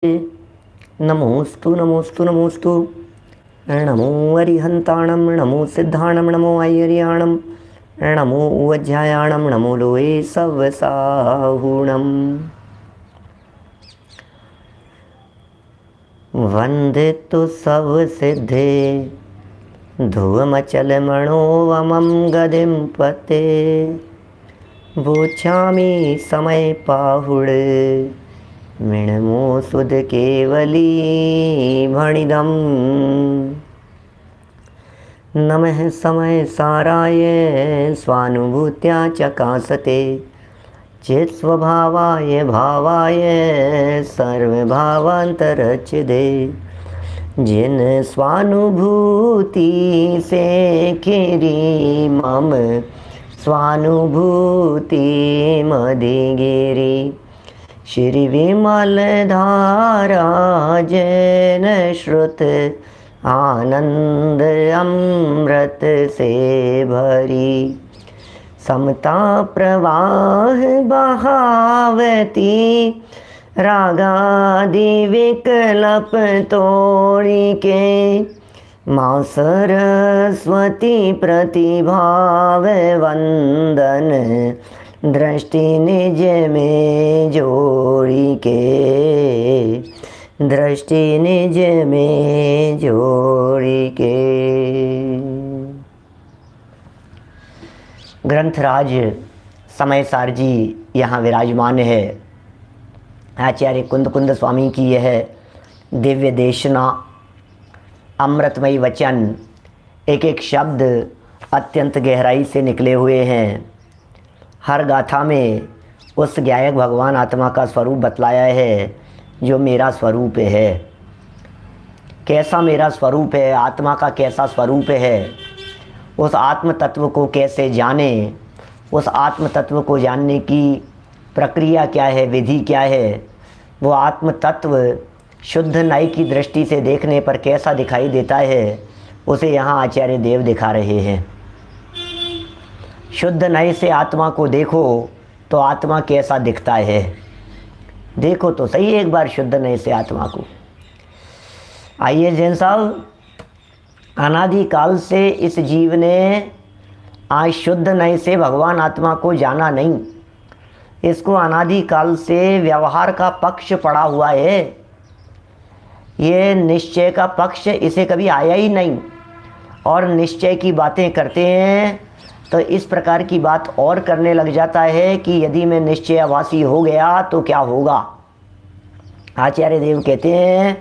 नमोस्तु नमोस्तु नमोस्तु। नमो अरिहंताणं नमो सिद्धाणं नमो ऐर्याणं नमो उज्जायाणं नमो लोये सवसाहुणम्। वंदितु सब सिद्धे ध्रुवमचल मनोवमं गदिं पते वोचामि समय पाहुड़ मिणमो सुध केवली भणिदम। नमः समय साराय स्वानुभूत्या चकासते चेत स्वभावाय भावाय सर्वभावांतरचिदे। जिन स्वानुभूति से खीरी मम स्वानुभूति मदिगिरी। श्री विमल धारा जैन श्रुत आनंद अमृत से भरी। समता प्रवाह बहावती रागादि विकल्प तोड़ी के। माँ सरस्वती प्रतिभाव वंदन दृष्टि निज में जोड़ी के। दृष्टि निज में जोड़ी के। ग्रंथराज समयसार जी यहाँ विराजमान है। आचार्य कुंद कुंद स्वामी की यह दिव्य देशना, अमृतमयी वचन, एक एक शब्द अत्यंत गहराई से निकले हुए हैं। हर गाथा में उस गायक भगवान आत्मा का स्वरूप बतलाया है जो मेरा स्वरूप है। कैसा मेरा स्वरूप है, आत्मा का कैसा स्वरूप है, उस आत्म तत्व को कैसे जाने, उस आत्म तत्व को जानने की प्रक्रिया क्या है, विधि क्या है, वो आत्म तत्व शुद्ध नाई की दृष्टि से देखने पर कैसा दिखाई देता है, उसे यहाँ आचार्य देव दिखा रहे हैं। शुद्ध नाई से आत्मा को देखो तो आत्मा कैसा दिखता है। देखो तो सही एक बार शुद्ध नाई से आत्मा को। आइए जैन साहब, अनादिकाल से इस जीव ने आज शुद्ध नाई से भगवान आत्मा को जाना नहीं। इसको अनादिकाल से व्यवहार का पक्ष पड़ा हुआ है। ये निश्चय का पक्ष इसे कभी आया ही नहीं, और निश्चय की बातें करते हैं तो इस प्रकार की बात और करने लग जाता है कि यदि मैं निश्चयाभासी हो गया तो क्या होगा। आचार्य देव कहते हैं,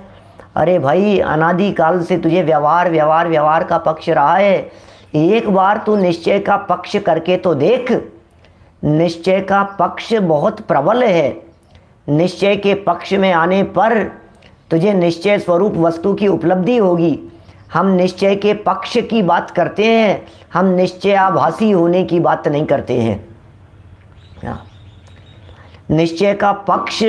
अरे भाई, अनादिकाल से तुझे व्यवहार व्यवहार व्यवहार का पक्ष रहा है। एक बार तू निश्चय का पक्ष करके तो देख। निश्चय का पक्ष बहुत प्रबल है। निश्चय के पक्ष में आने पर तुझे निश्चय स्वरूप वस्तु की उपलब्धि होगी। हम निश्चय के पक्ष की बात करते हैं, हम निश्चयाभासी होने की बात नहीं करते हैं। निश्चय का पक्ष,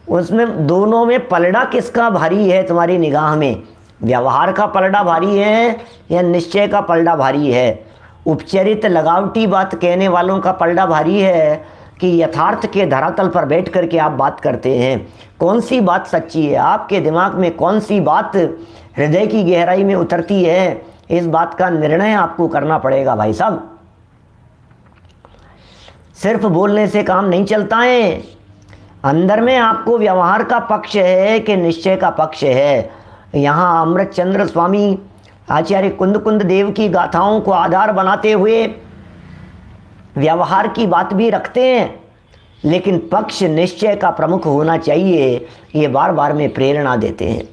उसमें दोनों में पलड़ा किसका भारी है तुम्हारी निगाह में? व्यवहार का पलड़ा भारी है या निश्चय का पलड़ा भारी है? उपचरित लगावटी बात कहने वालों का पलड़ा भारी है कि यथार्थ के धरातल पर बैठ करके आप बात करते हैं? कौन सी बात सच्ची है? आपके दिमाग में कौन सी बात हृदय की गहराई में उतरती है? इस बात का निर्णय आपको करना पड़ेगा भाई साहब। सिर्फ बोलने से काम नहीं चलता है। अंदर में आपको व्यवहार का पक्ष है कि निश्चय का पक्ष है। यहाँ अमृत चंद्र स्वामी आचार्य कुंद कुंद देव की गाथाओं को आधार बनाते हुए व्यवहार की बात भी रखते हैं, लेकिन पक्ष निश्चय का प्रमुख होना चाहिए, ये बार बार में प्रेरणा देते हैं।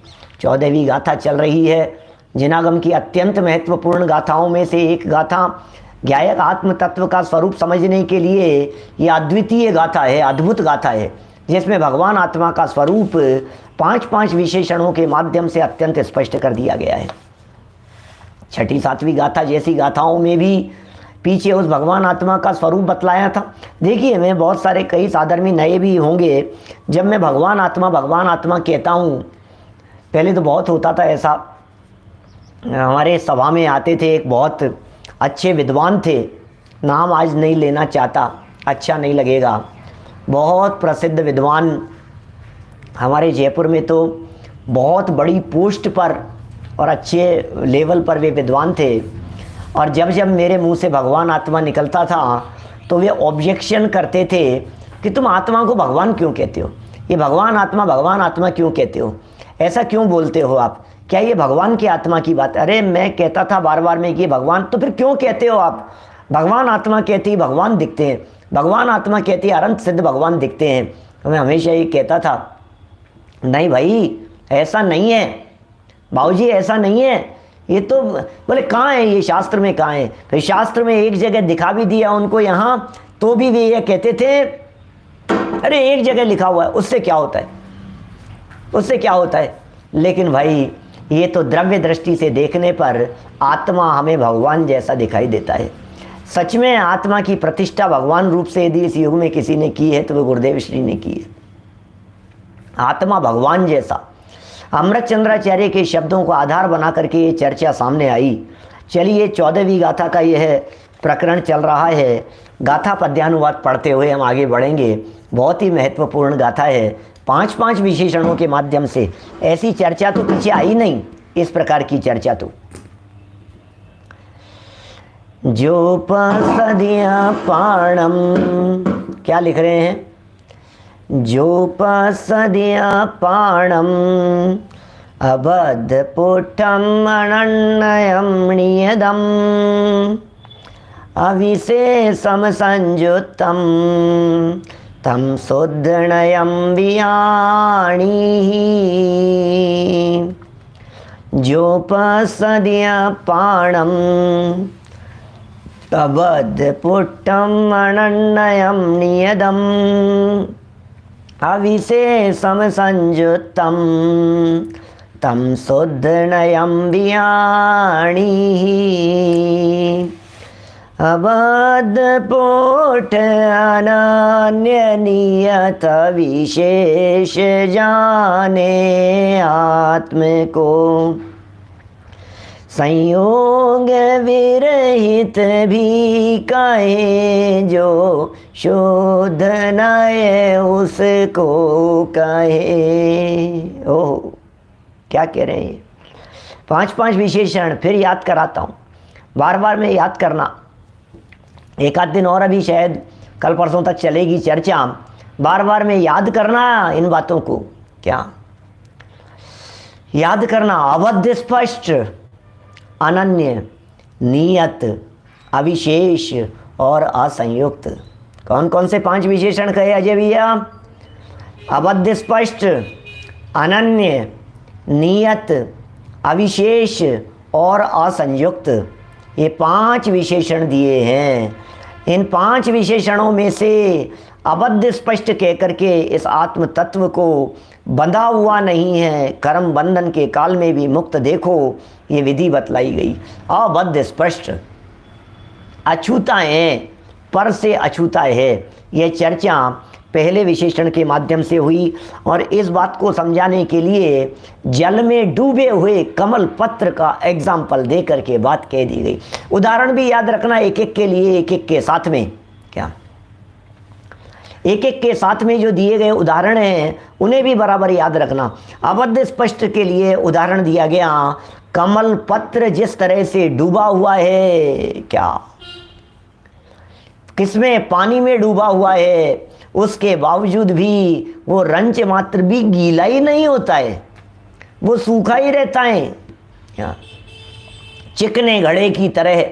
14वीं गाथा चल रही है। जिनागम की अत्यंत महत्वपूर्ण गाथाओं में से एक गाथा, गायक आत्म तत्व का स्वरूप समझने के लिए ये अद्वितीय गाथा है, अद्भुत गाथा है, जिसमें भगवान आत्मा का स्वरूप 5 विशेषणों के माध्यम से अत्यंत स्पष्ट कर दिया गया है। 6ठी 7वीं गाथा जैसी गाथाओं में भी पीछे उस भगवान आत्मा का स्वरूप बतलाया था। देखिए, मैं बहुत सारे कई साधर्मी नए भी होंगे, जब मैं भगवान आत्मा कहता हूँ, पहले तो बहुत होता था ऐसा। हमारे सभा में आते थे, एक बहुत अच्छे विद्वान थे, नाम आज नहीं लेना चाहता, अच्छा नहीं लगेगा, बहुत प्रसिद्ध विद्वान हमारे जयपुर में तो बहुत बड़ी पोस्ट पर और अच्छे लेवल पर वे विद्वान थे, और जब जब मेरे मुंह से भगवान आत्मा निकलता था तो वे ऑब्जेक्शन करते थे कि तुम आत्मा को भगवान क्यों कहते हो, ये भगवान आत्मा क्यों कहते हो, ऐसा क्यों बोलते हो आप, क्या ये भगवान की आत्मा की बात। अरे मैं कहता था बार बार में कि भगवान, तो फिर क्यों कहते हो आप, भगवान आत्मा कहती है भगवान दिखते हैं, भगवान आत्मा कहती है अनंत सिद्ध भगवान दिखते हैं। तो मैं हमेशा ये कहता था नहीं भाई ऐसा नहीं है, बाबूजी ऐसा नहीं है, ये तो बोले कहाँ है ये शास्त्र में, कहाँ है। फिर शास्त्र में एक जगह दिखा भी दिया उनको यहाँ, तो भी वे ये कहते थे अरे एक जगह लिखा हुआ है, उससे क्या होता है, उससे क्या होता है। लेकिन भाई ये तो द्रव्य दृष्टि से देखने पर आत्मा हमें भगवान जैसा दिखाई देता है। सच में आत्मा की प्रतिष्ठा भगवान रूप से यदि इस युग में किसी ने की है तो वो गुरुदेव श्री ने की है। आत्मा भगवान जैसा। अमृत चंद्राचार्य के शब्दों को आधार बना करके ये चर्चा सामने आई। चलिए 14वीं गाथा का यह प्रकरण चल रहा है। गाथा पद्यानुवाद पढ़ते हुए हम आगे बढ़ेंगे। बहुत ही महत्वपूर्ण गाथा है। 5-5 विशेषणों के माध्यम से ऐसी चर्चा तो पीछे आई नहीं, इस प्रकार की चर्चा तो। जो पसदिया पाणम, क्या लिख रहे हैं, जो पसदिया पाणम अबद्ध पुटम अनन्यम नियदम अविशेषम संयुक्तम तम शुद्धनयम वियाणी। जो पसदिया पाणम अबद्ध पुटम अनन्यम नियदम अविशेषम संयुक्तम तम शुद्धनयम वियाणी। अबद्ध पुट अनन्य नियत विशेष जाने आत्म को संयोग विरहित भी कहे जो शुद्ध नय उसको कहे। ओह क्या कह रहे हैं। 5-5 विशेषण फिर याद कराता हूँ, बार बार में याद करना। एक आध दिन और अभी शायद कल परसों तक चलेगी चर्चा। बार बार में याद करना इन बातों को, क्या याद करना। अबद्ध स्पष्ट, अनन्य, नियत, अविशेष और असंयुक्त। कौन कौन से 5 विशेषण कहे अजय भैया? अबद्ध स्पष्ट, अनन्य, नियत, अविशेष और असंयुक्त, ये 5 विशेषण दिए हैं। इन 5 विशेषणों में से अबद्ध स्पष्ट कह करके इस आत्म तत्व को बंधा हुआ नहीं है, कर्म बंधन के काल में भी मुक्त देखो, ये विधि बतलाई गई। अबद्ध स्पष्ट, अछूता है, पर से अछूता है। यह चर्चा पहले विशेषण के माध्यम से हुई और इस बात को समझाने के लिए जल में डूबे हुए कमल पत्र का एग्जाम्पल दे करके बात कह दी गई। उदाहरण भी याद रखना एक एक के लिए, एक एक के साथ में, क्या एक एक के साथ में जो दिए गए उदाहरण हैं उन्हें भी बराबर याद रखना। अबद्ध स्पष्ट के लिए उदाहरण दिया गया, कमल पत्र जिस तरह से डूबा हुआ है, क्या किसमें, पानी में डूबा हुआ है, उसके बावजूद भी वो रंच मात्र भी गीला ही नहीं होता है, वो सूखा ही रहता है। चिकने घड़े की तरह,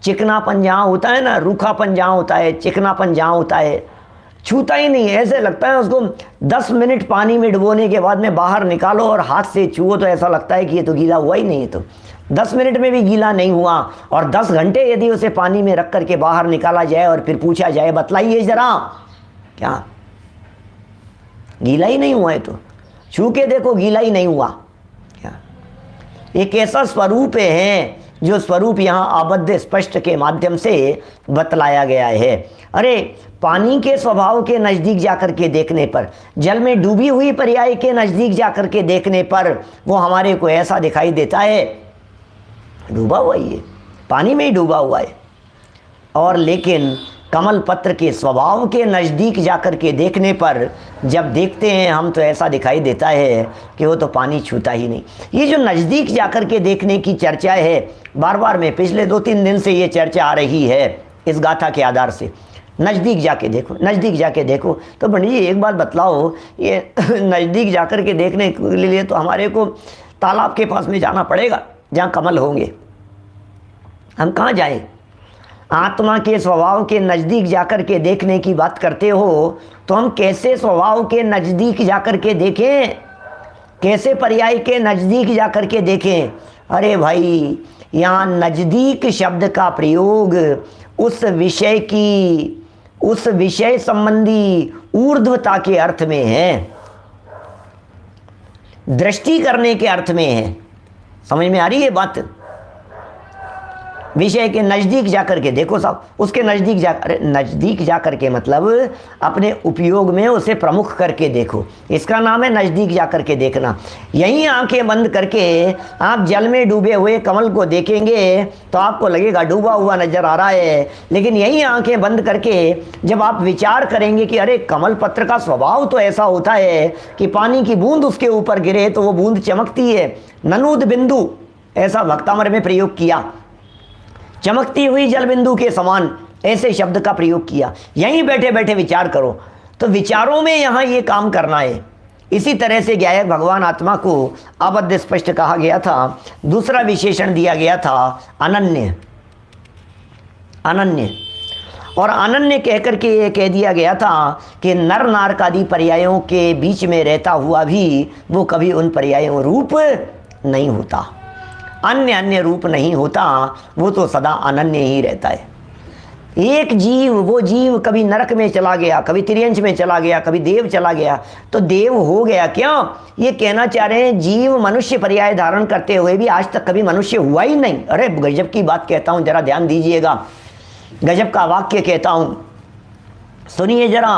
चिकनापन जहाँ होता है ना, रूखापन जहाँ होता है, चिकनापन जहाँ होता है, छूता ही नहीं। ऐसे लगता है उसको 10 मिनट पानी में डुबोने के बाद में बाहर निकालो और हाथ से छुओ तो ऐसा लगता है कि ये तो गीला हुआ ही नहीं है। तो 10 मिनट में भी गीला नहीं हुआ और 10 घंटे यदि उसे पानी में रख करके बाहर निकाला जाए और फिर पूछा जाए बतलाइए जरा, क्या गीला ही नहीं हुआ है? तो छू के देखो, गीला ही नहीं हुआ। क्या एक ऐसा स्वरूप है जो स्वरूप यहाँ अबद्ध स्पष्ट के माध्यम से बतलाया गया है। अरे पानी के स्वभाव के नज़दीक जाकर के देखने पर, जल में डूबी हुई पर्याय के नज़दीक जाकर के देखने पर वो हमारे को ऐसा दिखाई देता है, डूबा हुआ ही है, पानी में ही डूबा हुआ है। और लेकिन कमल पत्र के स्वभाव के नज़दीक जाकर के देखने पर जब देखते हैं हम तो ऐसा दिखाई देता है कि वो तो पानी छूता ही नहीं। ये जो नज़दीक जाकर के देखने की चर्चा है, बार बार में पिछले 2-3 दिन से ये चर्चा आ रही है इस गाथा के आधार से। नज़दीक जाके देखो, नज़दीक जाके देखो। तो पंडित जी एक बात बतलाओ, ये नज़दीक जाकर के देखने के लिए तो हमारे को तालाब के पास में जाना पड़ेगा जहाँ कमल होंगे, हम कहाँ जाएं? आत्मा के स्वभाव के नज़दीक जाकर के देखने की बात करते हो तो हम कैसे स्वभाव के नज़दीक जाकर के देखें, कैसे पर्याय के नज़दीक जाकर के देखें? अरे भाई, यहाँ नज़दीक शब्द का प्रयोग उस विषय संबंधी ऊर्ध्वता के अर्थ में है, दृष्टि करने के अर्थ में है। समझ में आ रही है बात? विषय के नज़दीक जाकर के देखो साहब, उसके नज़दीक जाकर के मतलब अपने उपयोग में उसे प्रमुख करके देखो, इसका नाम है नज़दीक जाकर के देखना। यहीं आंखें बंद करके आप जल में डूबे हुए कमल को देखेंगे तो आपको लगेगा डूबा हुआ नज़र आ रहा है, लेकिन यहीं आंखें बंद करके जब आप विचार करेंगे कि अरे कमल पत्र का स्वभाव तो ऐसा होता है कि पानी की बूंद उसके ऊपर गिरे तो वो बूंद चमकती है, ननूद बिंदु, ऐसा भक्तामर में प्रयोग किया, चमकती हुई जल बिंदु के समान, ऐसे शब्द का प्रयोग किया। यहीं बैठे बैठे विचार करो, तो विचारों में यहाँ ये काम करना है। इसी तरह से ज्ञायक भगवान आत्मा को अबद्ध स्पष्ट कहा गया था। दूसरा विशेषण दिया गया था अनन्य। अनन्य और अनन्य कहकर के ये कह दिया गया था कि नर नारकादि पर्यायों के बीच में रहता हुआ भी वो कभी उन पर्यायों रूप नहीं होता, अन्य रूप नहीं होता, वो तो सदा अनन्य ही रहता है। एक जीव, वो जीव कभी नरक में चला गया, कभी तिर्यंच में चला गया, कभी देव चला गया, तो देव हो गया क्या? ये कहना चाह रहे हैं जीव मनुष्य पर्याय धारण करते हुए भी आज तक कभी मनुष्य हुआ ही नहीं। अरे गजब की बात कहता हूँ, जरा ध्यान दीजिएगा, गजब का वाक्य कहता हूँ, सुनिए जरा,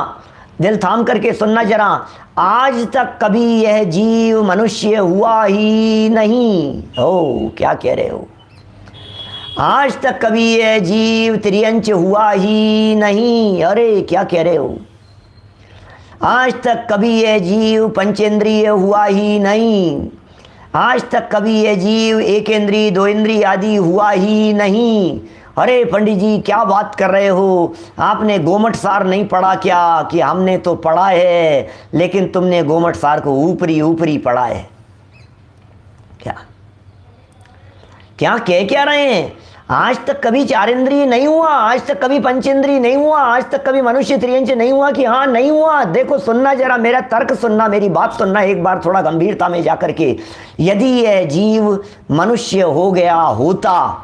दिल थाम करके सुनना जरा। आज तक कभी यह जीव मनुष्य हुआ ही नहीं। हो, क्या कह रहे हो? आज तक कभी यह जीव त्रियंच हुआ ही नहीं। अरे क्या कह रहे हो? आज तक कभी यह जीव पंचेंद्रिय हुआ ही नहीं। आज तक कभी यह जीव एक इंद्रिय दो इंद्रिय आदि हुआ ही नहीं। अरे पंडित जी क्या बात कर रहे हो? आपने गोमट सार नहीं पढ़ा क्या? कि हमने तो पढ़ा है, लेकिन तुमने गोमट सार को ऊपरी ऊपरी पढ़ा है। क्या क्या कह क्या रहे हैं? आज तक कभी चार इंद्रिय नहीं हुआ, आज तक कभी पंचेंद्रिय नहीं हुआ, आज तक कभी मनुष्य त्रियंच नहीं हुआ। कि हाँ नहीं हुआ। देखो सुनना जरा, मेरा तर्क सुनना, मेरी बात सुनना एक बार थोड़ा गंभीरता में जाकर के। यदि यह जीव मनुष्य हो गया होता,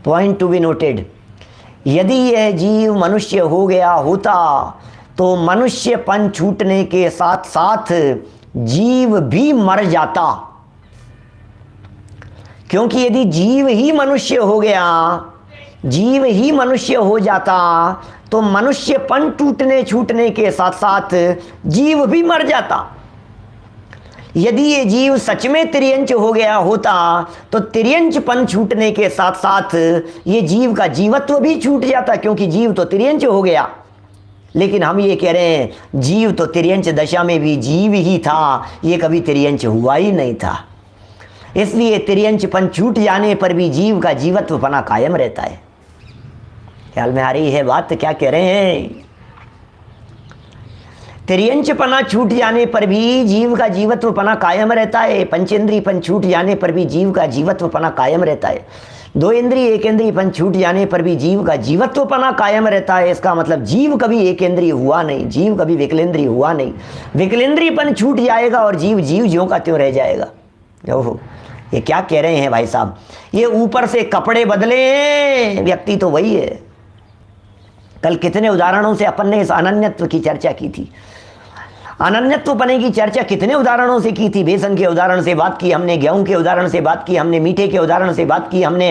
पॉइंट टू बी नोटेड, यदि यह जीव मनुष्य हो गया होता तो मनुष्यपन छूटने के साथ साथ जीव भी मर जाता। क्योंकि यदि जीव ही मनुष्य हो गया, जीव ही मनुष्य हो जाता तो मनुष्यपन टूटने छूटने के साथ साथ जीव भी मर जाता। यदि ये जीव सच में तिर्यंच हो गया होता तो तिर्यंचपन छूटने के साथ साथ ये जीव का जीवत्व भी छूट जाता, क्योंकि जीव तो तिर्यंच हो गया। लेकिन हम ये कह रहे हैं जीव तो तिर्यंच दशा में भी जीव ही था, ये कभी तिर्यंच हुआ ही नहीं था। इसलिए तिर्यंचपन छूट जाने पर भी जीव का जीवत्वपना कायम रहता है। ख्याल में आ रही है बात? क्या कह रहे हैं? तिर्यंचपना छूट जाने पर भी जीव का जीवत्वपना कायम रहता है। पंचेंद्रियपन छूट जाने पर भी जीव का जीवत्वपना कायम रहता है। दो इंद्रिय एक इंद्रियपन छूट जाने पर भी जीव का जीवत्वपना कायम रहता है। इसका मतलब जीव कभी एक इंद्रिय हुआ नहीं, जीव कभी विकलेंद्रिय हुआ नहीं। विकलेंद्रियपन छूट जाएगा और जीव जीव ज्यों का त्यों रह जाएगा। ओहो, ये क्या कह रहे हैं भाई साहब? ये ऊपर से कपड़े बदले हैं, व्यक्ति तो वही है। कल कितने उदाहरणों से अपन ने इस अनन्यत्व की चर्चा की थी। अनन्यत्व पने की चर्चा कितने उदाहरणों से की थी। बेसन के उदाहरण से बात की हमने, गेहूं के उदाहरण से बात की हमने, मीठे के उदाहरण से बात की हमने,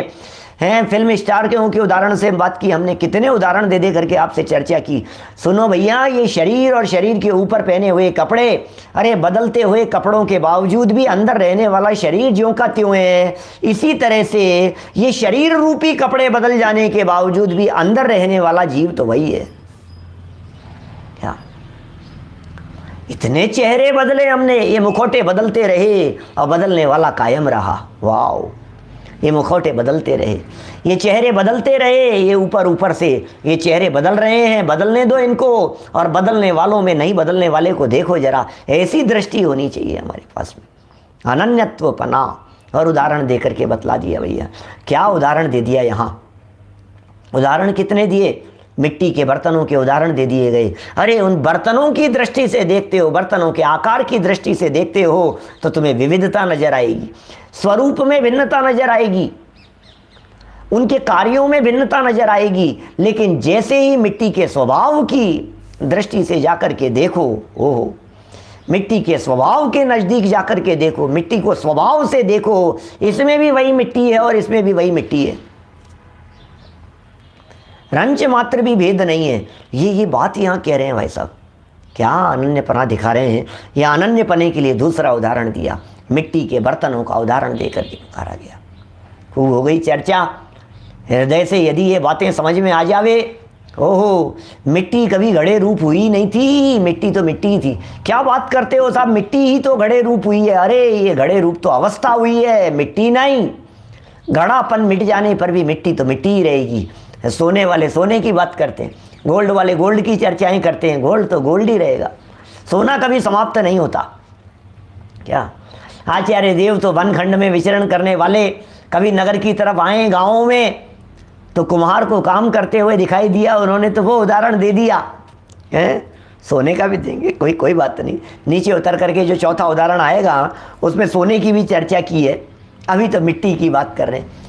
हैं फिल्म स्टार के उदाहरण से बात की हमने, कितने उदाहरण दे दे करके आपसे चर्चा की। सुनो भैया, ये शरीर और शरीर के ऊपर पहने हुए कपड़े, अरे बदलते हुए कपड़ों के बावजूद भी अंदर रहने वाला शरीर ज्यों का त्यों है। इसी तरह से ये शरीर रूपी कपड़े बदल जाने के बावजूद भी अंदर रहने वाला जीव तो वही है। क्या इतने चेहरे बदले हमने, ये मुखौटे बदलते रहे और बदलने वाला कायम रहा। वाह, ये मुखौटे बदलते रहे, ये चेहरे बदलते रहे, ये ऊपर ऊपर से ये चेहरे बदल रहे हैं, बदलने दो इनको। और बदलने वालों में नहीं बदलने वाले को देखो जरा, ऐसी दृष्टि होनी चाहिए हमारे पास में। अनन्यत्व पना, और उदाहरण दे करके बतला दिया भैया। क्या उदाहरण दे दिया यहाँ, उदाहरण कितने दिए, मिट्टी के बर्तनों के उदाहरण दे दिए गए। अरे उन बर्तनों की दृष्टि से देखते हो, बर्तनों के आकार की दृष्टि से देखते हो तो तुम्हें विविधता नजर आएगी, स्वरूप में भिन्नता नजर आएगी, उनके कार्यों में भिन्नता नजर आएगी। लेकिन जैसे ही मिट्टी के स्वभाव की दृष्टि से जाकर के देखो, ओहो, मिट्टी के स्वभाव के नजदीक जाकर के देखो, मिट्टी को स्वभाव से देखो, इसमें भी वही मिट्टी है और इसमें भी वही मिट्टी है, रंच मात्र भी भेद नहीं है। ये बात यहाँ कह रहे हैं भाई साहब, क्या अनन्यपना दिखा रहे हैं। या अनन्यपने के लिए दूसरा उदाहरण दिया, मिट्टी के बर्तनों का उदाहरण देकर के पुकारा गया। खूब हो गई चर्चा। हृदय से यदि ये बातें समझ में आ जावे, ओहो, मिट्टी कभी घड़े रूप हुई नहीं थी, मिट्टी तो मिट्टी ही थी। क्या बात करते हो साहब, मिट्टी ही तो घड़े रूप हुई है। अरे ये घड़े रूप तो अवस्था हुई है, मिट्टी नहीं। घड़ापन मिट जाने पर भी मिट्टी तो मिट्टी ही रहेगी। सोने वाले सोने की बात करते हैं, गोल्ड वाले गोल्ड की चर्चाएं करते हैं, गोल्ड तो गोल्ड ही रहेगा, सोना कभी समाप्त नहीं होता। क्या आचार्य देव तो वनखंड में विचरण करने वाले कभी नगर की तरफ आए गाँवों में तो कुम्हार को काम करते हुए दिखाई दिया, उन्होंने तो वो उदाहरण दे दिया है। सोने का भी देंगे, कोई बात नहीं। नीचे उतर करके जो चौथा उदाहरण आएगा उसमें सोने की भी चर्चा की है, अभी तो मिट्टी की बात कर रहे हैं।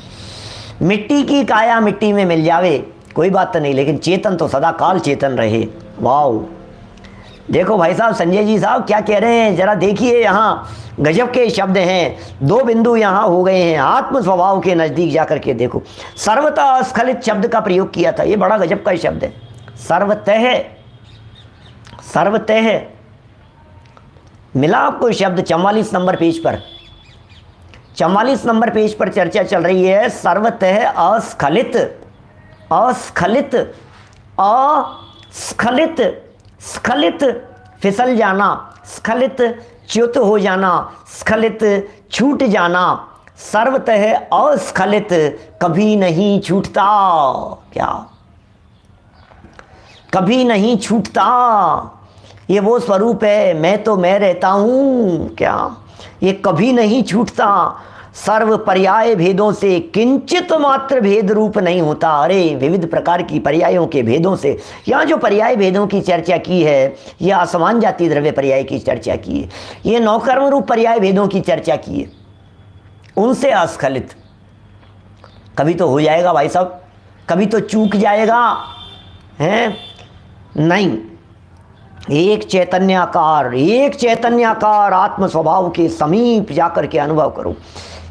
मिट्टी की काया मिट्टी में मिल जावे कोई बात तो नहीं, लेकिन चेतन तो सदा काल चेतन रहे। वाह, देखो भाई साहब, संजय जी साहब क्या कह रहे हैं, जरा देखिए, यहाँ गजब के शब्द हैं। दो बिंदु यहाँ हो गए हैं, आत्म स्वभाव के नजदीक जाकर के देखो। सर्वतः स्खलित शब्द का प्रयोग किया था, ये बड़ा गजब का शब्द है। सर्वतः, सर्वतः मिला आपको शब्द 44 नंबर पेज पर, 44 नंबर पेज पर चर्चा चल रही है। सर्वतः अस्खलित, अस्खलित, अस्खलित, स्खलित फिसल जाना, स्खलित च्युत हो जाना, स्खलित छूट जाना। सर्वतः अस्खलित कभी नहीं छूटता। क्या कभी नहीं छूटता, ये वो स्वरूप है, मैं तो मैं रहता हूँ। क्या ये कभी नहीं छूटता, सर्व पर्याय भेदों से किंचित मात्र भेद रूप नहीं होता। अरे विविध प्रकार की पर्यायों के भेदों से, यहाँ जो पर्याय भेदों की चर्चा की है, यह असमान जाति द्रव्य पर्याय की चर्चा की है, ये नौकर्म रूप पर्याय भेदों की चर्चा की है, उनसे अस्खलित। कभी तो हो जाएगा भाई साहब, कभी तो चूक जाएगा, हैं नहीं। एक चैतन्याकार, एक चैतन्याकार आत्म स्वभाव के समीप जाकर के अनुभव करो।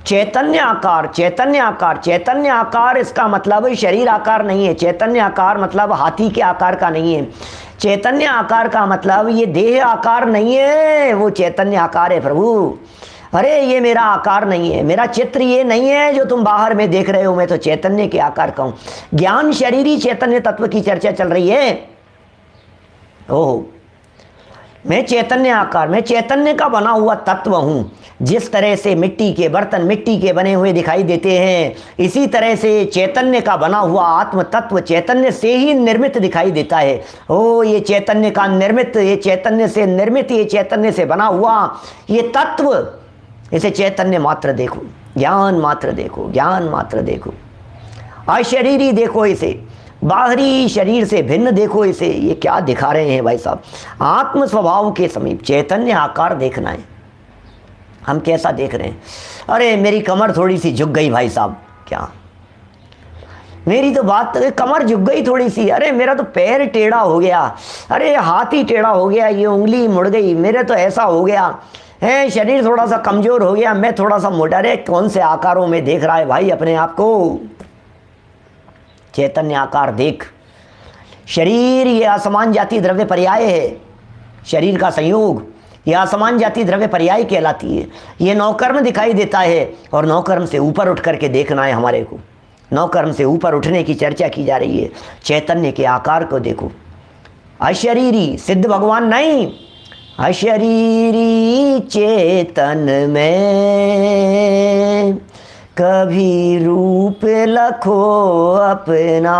चैतन्य आकार, चैतन्य आकार, चैतन्य आकार इसका मतलब शरीर आकार नहीं है। चैतन्य आकार मतलब हाथी के आकार का नहीं है। चैतन्य आकार का मतलब ये देह आकार नहीं है, वो चैतन्य आकार है प्रभु। अरे ये मेरा आकार नहीं है, मेरा चित्र ये नहीं है जो तुम बाहर में देख रहे हो, मैं तो चैतन्य के आकार का हूं। ज्ञान शरीरी चैतन्य तत्व की चर्चा चल रही है। ओह, मैं चैतन्य आकार, मैं चैतन्य का बना हुआ तत्व हूं। जिस तरह से मिट्टी के बर्तन मिट्टी के बने हुए दिखाई देते हैं, इसी तरह से चैतन्य का बना हुआ आत्म तत्व चैतन्य से ही निर्मित दिखाई देता है। ओ ये चैतन्य का निर्मित, ये चैतन्य से निर्मित, ये चैतन्य से बना हुआ ये तत्व, इसे चैतन्य मात्र देखो, ज्ञान मात्र देखो, ज्ञान मात्र देखो। अशरीरी देखो इसे, बाहरी शरीर से भिन्न देखो इसे। ये क्या दिखा रहे हैं भाई साहब, आत्म स्वभाव के समीप चैतन्य आकार देखना है। हम कैसा देख रहे हैं? अरे मेरी कमर थोड़ी सी झुक गई भाई साहब, क्या मेरी तो बात, कमर झुक गई थोड़ी सी। अरे मेरा तो पैर टेढ़ा हो गया, अरे हाथ ही टेढ़ा हो गया, ये उंगली मुड़ गई, मेरे तो ऐसा हो गया है, शरीर थोड़ा सा कमजोर हो गया, मैं थोड़ा सा मोटा। रे कौन से आकारों में देख रहा है भाई अपने आप को? चैतन्य आकार देख। शरीर ये असमान जाति द्रव्य पर्याय है, शरीर का संयोग ये असमान जाति द्रव्य पर्याय कहलाती है। ये नौकर्म दिखाई देता है और नौकर्म से ऊपर उठ करके देखना है हमारे को। नौकर्म से ऊपर उठने की चर्चा की जा रही है। चैतन्य के आकार को देखो। अशरीरी सिद्ध भगवान नहीं, अशरीरी चेतन में कभी रूप लखो अपना,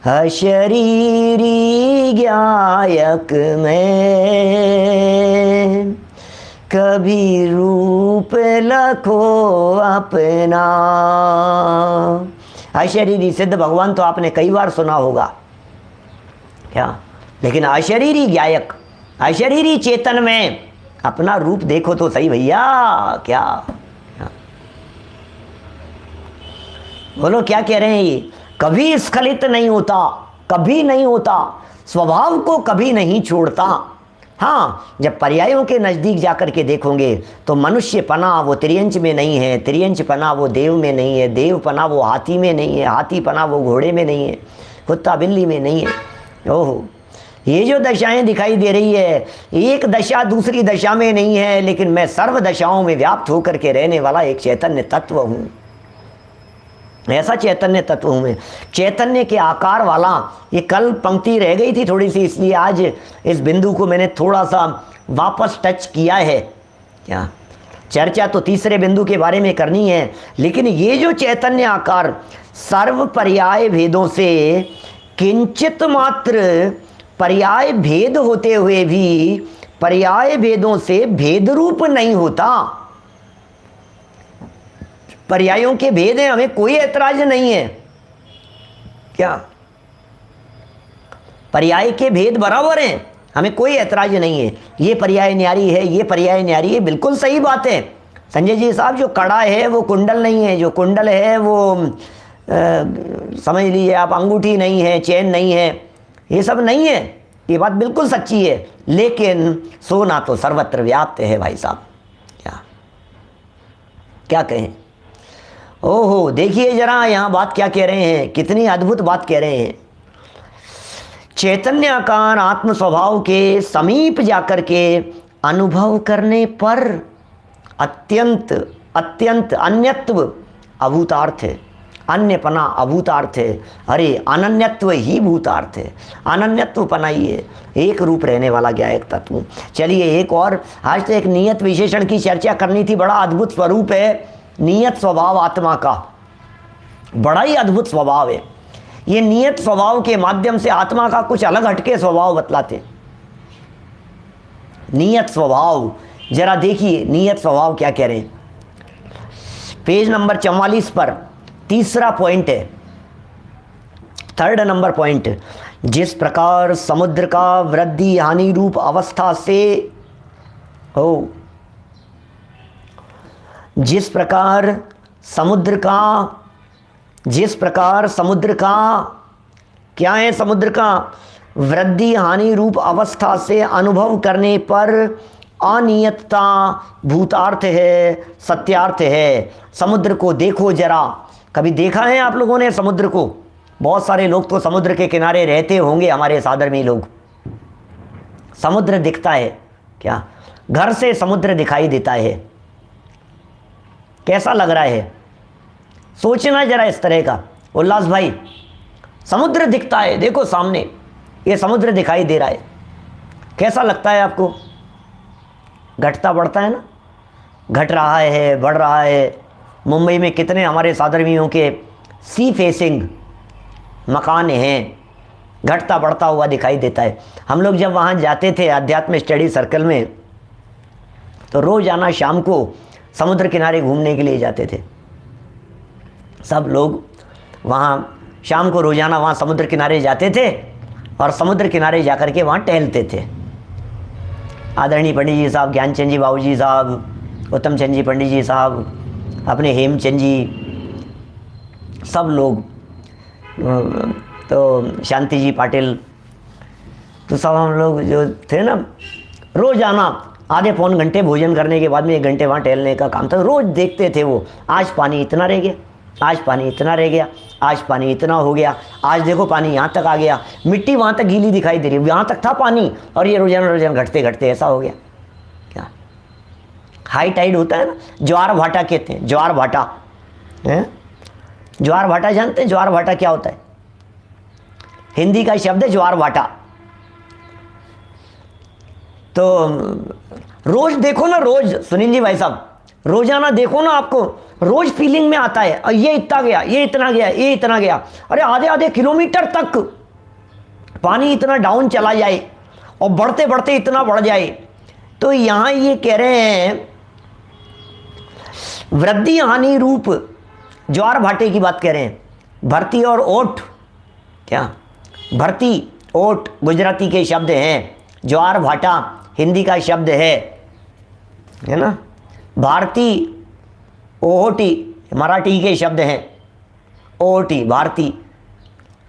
अशरीरी ज्ञायक में कभी रूप लखो अपना। अशरीरी सिद्ध भगवान तो आपने कई बार सुना होगा क्या, लेकिन अशरीरी ज्ञायक, अशरीरी चेतन में अपना रूप देखो तो सही भैया। क्या बोलो, क्या कह रहे हैं ये? कभी स्खलित नहीं होता, कभी नहीं होता, स्वभाव को कभी नहीं छोड़ता। हाँ, जब पर्यायों के नज़दीक जाकर के देखोगे तो मनुष्य पना वो त्रियंच में नहीं है, त्रियंच पना वो देव में नहीं है, देव पना वो हाथी में नहीं है, हाथी पना वो घोड़े में नहीं है, कुत्ता बिल्ली में नहीं है। ओहो, ये जो दशाएं दिखाई दे रही है, एक दशा दूसरी दशा में नहीं है, लेकिन मैं सर्व दशाओं में व्याप्त होकर के रहने वाला एक चैतन्य तत्व हूँ। ऐसा चैतन्य तत्व हूँ मैं, चैतन्य के आकार वाला। ये कल पंक्ति रह गई थी थोड़ी सी, इसलिए आज इस बिंदु को मैंने थोड़ा सा वापस टच किया है। क्या चर्चा तो तीसरे बिंदु के बारे में करनी है, लेकिन ये जो चैतन्य आकार सर्व पर्याय भेदों से किंचित मात्र पर्याय भेद होते हुए भी पर्याय भेदों से भेद रूप नहीं होता। पर्यायों के भेद हैं, हमें कोई ऐतराज नहीं है। क्या पर्याय के भेद बराबर हैं, हमें कोई ऐतराज नहीं है। ये पर्याय न्यारी है, ये पर्याय न्यारी है, बिल्कुल सही बात है संजय जी साहब। जो कड़ा है वो कुंडल नहीं है, जो कुंडल है वो समझ लीजिए आप अंगूठी नहीं है, चैन नहीं है, ये सब नहीं है। ये बात बिल्कुल सच्ची है, लेकिन सोना तो सर्वत्र व्याप्त है भाई साहब। क्या कहें। ओहो, देखिए जरा यहाँ बात क्या कह रहे हैं, कितनी अद्भुत बात कह रहे हैं। चैतन्य आकार आत्म स्वभाव के समीप जाकर के अनुभव करने पर अत्यंत अत्यंत अन्यत्व अभूतार्थ है, अन्यपना अभूतार्थ है। अरे अनन्यत्व ही भूतार्थ है, अनन्यत्व पना ही है, एक रूप रहने वाला ज्ञायक तत्व। चलिए एक और, आज तो एक नियत विशेषण की चर्चा करनी थी। बड़ा अद्भुत स्वरूप है नियत स्वभाव आत्मा का, बड़ा ही अद्भुत स्वभाव है। ये नियत स्वभाव के माध्यम से आत्मा का कुछ अलग हटके स्वभाव बतलाते। नियत स्वभाव जरा देखिए, नियत स्वभाव क्या कह रहे हैं। पेज नंबर 44 पर तीसरा पॉइंट है, 3rd नंबर पॉइंट। जिस प्रकार समुद्र का वृद्धि हानि रूप अवस्था से हो, जिस प्रकार समुद्र का क्या है, समुद्र का वृद्धि हानि रूप अवस्था से अनुभव करने पर अनियतता भूतार्थ है, सत्यार्थ है। समुद्र को देखो जरा, कभी देखा है आप लोगों ने समुद्र को? बहुत सारे लोग तो समुद्र के किनारे रहते होंगे, हमारे साधर्मी लोग। समुद्र दिखता है क्या, घर से समुद्र दिखाई देता है, कैसा लग रहा है? सोचना जरा इस तरह का। उल्लास भाई, समुद्र दिखता है, देखो सामने ये समुद्र दिखाई दे रहा है, कैसा लगता है आपको? घटता बढ़ता है ना, घट रहा है, बढ़ रहा है। मुंबई में कितने हमारे साधर्मियों के सी फेसिंग मकान हैं, घटता बढ़ता हुआ दिखाई देता है। हम लोग जब वहाँ जाते थे अध्यात्म स्टडी सर्कल में, तो रोज़ाना शाम को समुद्र किनारे घूमने के लिए जाते थे सब लोग। वहाँ शाम को रोज़ाना वहाँ समुद्र किनारे जाते थे और समुद्र किनारे जाकर के वहाँ टहलते थे। आदरणीय पंडित जी साहब, ज्ञानचंद जी बाबू जी साहब, उत्तम चंद जी पंडित जी साहब, अपने हेमचंद जी, सब लोग, तो शांति जी पाटिल, तो सब हम लोग जो थे ना, रोज़ाना आधे पौन घंटे भोजन करने के बाद में 1 घंटे वहाँ टहलने का काम था। रोज़ देखते थे वो। आज पानी इतना रह गया, आज पानी इतना रह गया, आज पानी इतना हो गया, आज देखो पानी यहाँ तक आ गया, मिट्टी वहाँ तक गीली दिखाई दे रही, यहाँ तक था पानी और ये रोजाना रोजाना घटते घटते ऐसा हो गया। क्या हाई टाइड होता है ना, ज्वार भाटा कहते हैं, ज्वार भाटा है। ज्वार भाटा जानते हैं? ज्वार भाटा क्या होता है? हिंदी का शब्द है ज्वार भाटा। तो रोज देखो ना, रोज सुनील जी भाई साहब, रोजाना देखो ना, आपको रोज फीलिंग में आता है ये इतना गया, ये इतना गया, ये इतना गया। अरे आधे आधे किलोमीटर तक पानी इतना डाउन चला जाए और बढ़ते बढ़ते इतना बढ़ जाए। तो यहां ये कह रहे हैं वृद्धि हानि रूप ज्वार भाटे की बात कह रहे हैं। भर्ती और ओट, क्या भर्ती ओट गुजराती के शब्द हैं, ज्वार भाटा हिंदी का शब्द है ना। भारती ओहोटी मराठी के शब्द हैं, ओहोटी भारती।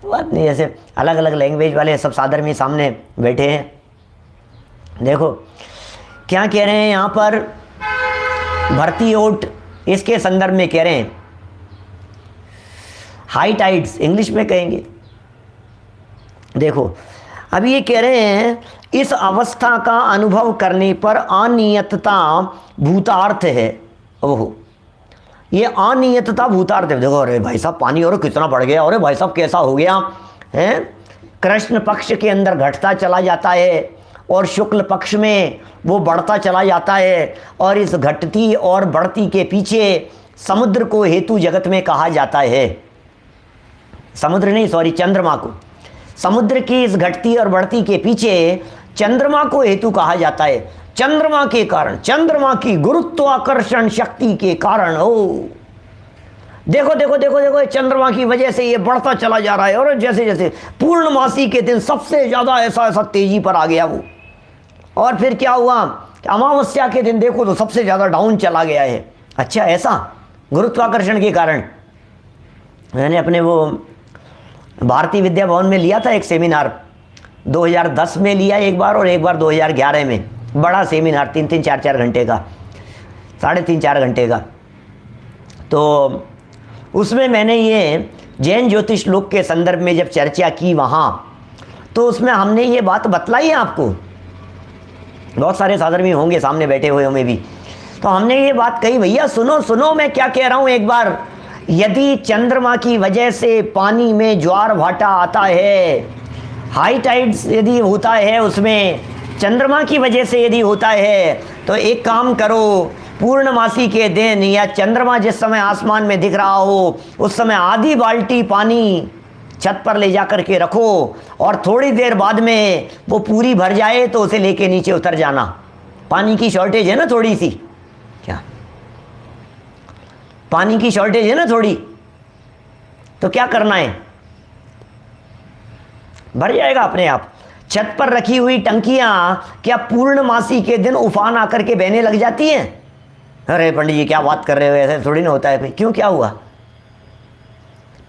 अपने जैसे अलग अलग लैंग्वेज वाले सब सादर में सामने बैठे हैं। देखो क्या कह रहे हैं यहाँ पर, भर्ती ओट इसके संदर्भ में कह रहे हैं हाई टाइड्स, इंग्लिश में कहेंगे। देखो अब ये कह रहे हैं इस अवस्था का अनुभव करने पर अनियतता भूतार्थ है। ओहो, ये अनियतता भूतार्थ है। देखो अरे भाई साहब पानी और कितना बढ़ गया, अरे भाई साहब कैसा हो गया है। कृष्ण पक्ष के अंदर घटता चला जाता है और शुक्ल पक्ष में वो बढ़ता चला जाता है, और इस घटती और बढ़ती के पीछे समुद्र को हेतु जगत में कहा जाता है। समुद्र नहीं, सॉरी, चंद्रमा को। समुद्र की इस घटती और बढ़ती के पीछे चंद्रमा को हेतु कहा जाता है। चंद्रमा के कारण, चंद्रमा की गुरुत्वाकर्षण शक्ति के कारण, ओ देखो देखो देखो देखो, चंद्रमा की वजह से ये बढ़ता चला जा रहा है। और जैसे जैसे पूर्णमासी के दिन सबसे ज्यादा ऐसा ऐसा तेजी पर आ गया वो, और फिर क्या हुआ, अमावस्या के दिन देखो तो सबसे ज्यादा डाउन चला गया है। अच्छा, ऐसा गुरुत्वाकर्षण के कारण। मैंने अपने वो भारतीय विद्या भवन में लिया था एक सेमिनार, 2010 में लिया एक बार, और एक बार 2011 में। बड़ा सेमिनार 3-3, 4-4 घंटे का, 3.5-4 घंटे का। तो उसमें मैंने ये जैन ज्योतिष लोक के संदर्भ में जब चर्चा की वहाँ, तो उसमें हमने ये बात बतलाई है आपको। बहुत सारे साधर्मी होंगे सामने बैठे हुए में भी। तो हमने ये बात कही, भैया सुनो सुनो मैं क्या कह रहा हूँ एक बार। यदि चंद्रमा की वजह से पानी में ज्वार भाटा आता है, हाई टाइड्स यदि होता है, उसमें चंद्रमा की वजह से यदि होता है, तो एक काम करो, पूर्णमासी के दिन या चंद्रमा जिस समय आसमान में दिख रहा हो उस समय आधी बाल्टी पानी छत पर ले जा करके रखो, और थोड़ी देर बाद में वो पूरी भर जाए तो उसे लेके नीचे उतर जाना। पानी की शॉर्टेज है ना थोड़ी सी, क्या पानी की शॉर्टेज है ना थोड़ी, तो क्या करना है, भर जाएगा अपने आप। छत पर रखी हुई टंकियां क्या पूर्णमासी के दिन उफान आकर के बहने लग जाती हैं? अरे पंडित जी क्या बात कर रहे हो, ऐसे थोड़ी ना होता है। क्यों, क्या हुआ?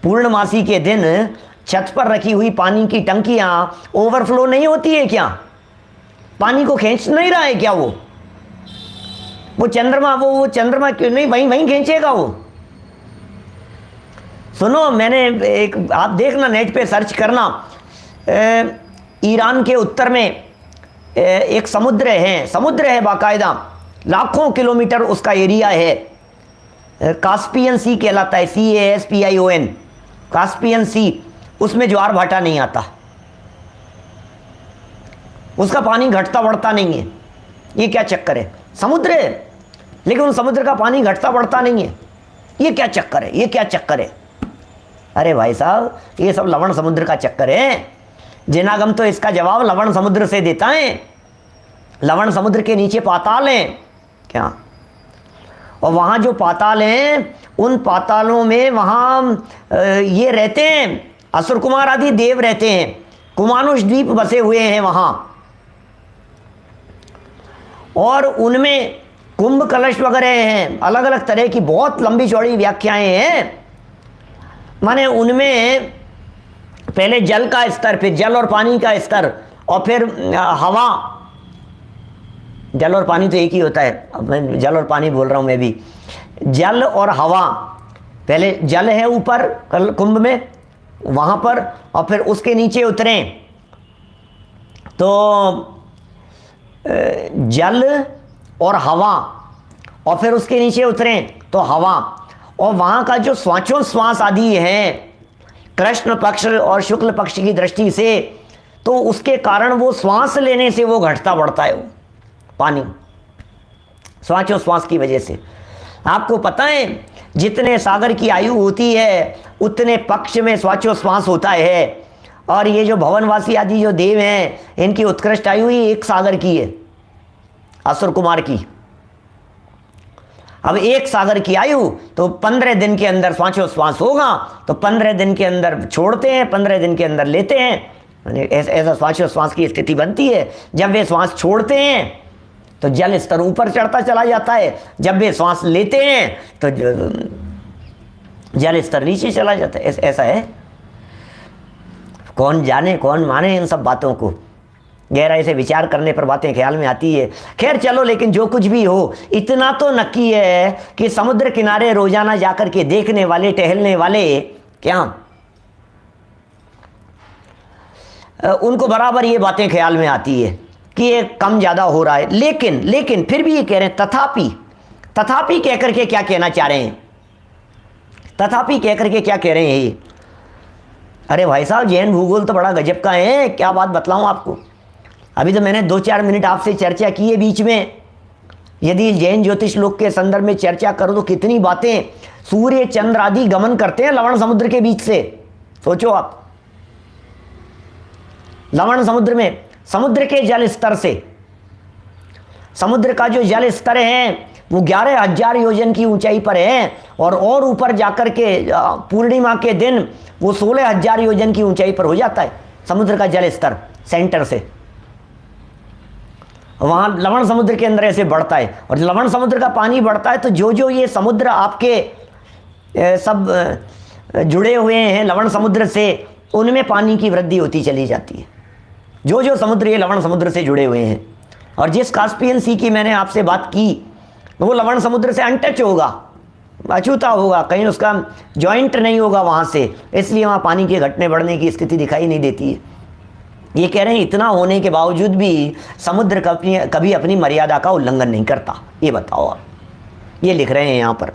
पूर्णमासी के दिन छत पर रखी हुई पानी की टंकियां ओवरफ्लो नहीं होती है क्या? पानी को खींच नहीं रहा है क्या वो चंद्रमा, वो चंद्रमा क्यों नहीं वहीं वहीं खींचेगा वो? सुनो, मैंने एक, आप देखना नेट पे सर्च करना, ईरान के उत्तर में एक समुद्र है बाकायदा, लाखों किलोमीटर उसका एरिया है, कास्पियन सी कहलाता है, CASPION, कास्पियन सी। उसमें ज्वार भाटा नहीं आता, उसका पानी घटता बढ़ता नहीं है। ये क्या चक्कर है? समुद्र है लेकिन उस समुद्र का पानी घटता बढ़ता नहीं है। ये क्या चक्कर है, ये क्या चक्कर है? अरे भाई साहब, ये सब लवण समुद्र का चक्कर है। जिनागम तो इसका जवाब लवण समुद्र से देता है। लवण समुद्र के नीचे पाताल हैं क्या, और वहाँ जो पाताल हैं उन पातालों में वहाँ ये रहते हैं, असुर कुमार आदि देव रहते हैं, कुमानुष द्वीप बसे हुए हैं वहाँ, और उनमें कुंभ कलश वगैरह हैं, अलग अलग तरह की बहुत लंबी चौड़ी व्याख्याएं हैं। माने उनमें पहले जल का स्तर, फिर जल और पानी का स्तर, और फिर हवा। जल और पानी तो एक ही होता है, अब मैं जल और पानी बोल रहा हूँ मैं भी। जल और हवा पहले जल है ऊपर कुंभ में, वहां पर, और फिर उसके नीचे उतरें तो जल और हवा, और फिर उसके नीचे उतरें तो हवा, और वहां का जो श्वासोच्छ्वास आदि है कृष्ण पक्ष और शुक्ल पक्ष की दृष्टि से, तो उसके कारण वो श्वास लेने से वो घटता बढ़ता है, वो पानी श्वासोच्छ्वास की वजह से। आपको पता है जितने सागर की आयु होती है उतने पक्ष में श्वासोच्छ्वास होता है, और ये जो भवनवासी आदि जो देव हैं इनकी उत्कृष्ट आयु ही एक सागर की है, असुर कुमार की। अब एक सागर की आयु तो 15 दिन के अंदर श्वासोच्छ्वास होगा, तो 15 दिन के अंदर छोड़ते हैं, 15 दिन के अंदर लेते हैं, ऐसा श्वासोच्छ्वास की स्थिति बनती है। जब वे श्वास छोड़ते हैं तो जल स्तर ऊपर चढ़ता चला जाता है, जब वे श्वास लेते हैं तो जल स्तर नीचे चला जाता है। ऐसा है। कौन जाने कौन माने इन सब बातों को, गहराई से विचार करने पर बातें ख्याल में आती है। खैर चलो, लेकिन जो कुछ भी हो, इतना तो नक्की है कि समुद्र किनारे रोजाना जाकर के देखने वाले, टहलने वाले, क्या उनको बराबर ये बातें ख्याल में आती है कि ये कम ज़्यादा हो रहा है। लेकिन फिर भी ये कह रहे हैं तथापि कह करके क्या कहना चाह रहे हैं, तथापि कह करके क्या कह रहे हैं ये? अरे भाई साहब, जैन भूगोल तो बड़ा गजब का है, क्या बात बतलाऊं आपको। अभी तो मैंने 2-4 मिनट आपसे चर्चा की है बीच में। यदि जैन ज्योतिष लोक के संदर्भ में चर्चा करो तो कितनी बातें, सूर्य चंद्र आदि गमन करते हैं लवण समुद्र के बीच से। सोचो आप, लवण समुद्र में, समुद्र के जल स्तर से, समुद्र का जो जल स्तर है वो 11,000 योजन की ऊंचाई पर है, और ऊपर जाकर के पूर्णिमा के दिन वो 16,000 योजन की ऊंचाई पर हो जाता है समुद्र का जल स्तर सेंटर से। वहाँ लवण समुद्र के अंदर ऐसे बढ़ता है, और लवण समुद्र का पानी बढ़ता है तो जो ये समुद्र आपके सब जुड़े हुए हैं लवण समुद्र से, उनमें पानी की वृद्धि होती चली जाती है। जो समुद्र ये लवण समुद्र से जुड़े हुए हैं, और जिस कास्पियन सी की मैंने आपसे बात की वो लवण समुद्र से अनटच होगा, अछूता होगा, कहीं उसका जॉइंट नहीं होगा वहाँ से, इसलिए वहाँ पानी के घटने बढ़ने की स्थिति दिखाई नहीं देती है। ये कह रहे हैं इतना होने के बावजूद भी समुद्र कभी अपनी मर्यादा का उल्लंघन नहीं करता। ये बताओ आप, ये लिख रहे हैं यहाँ पर,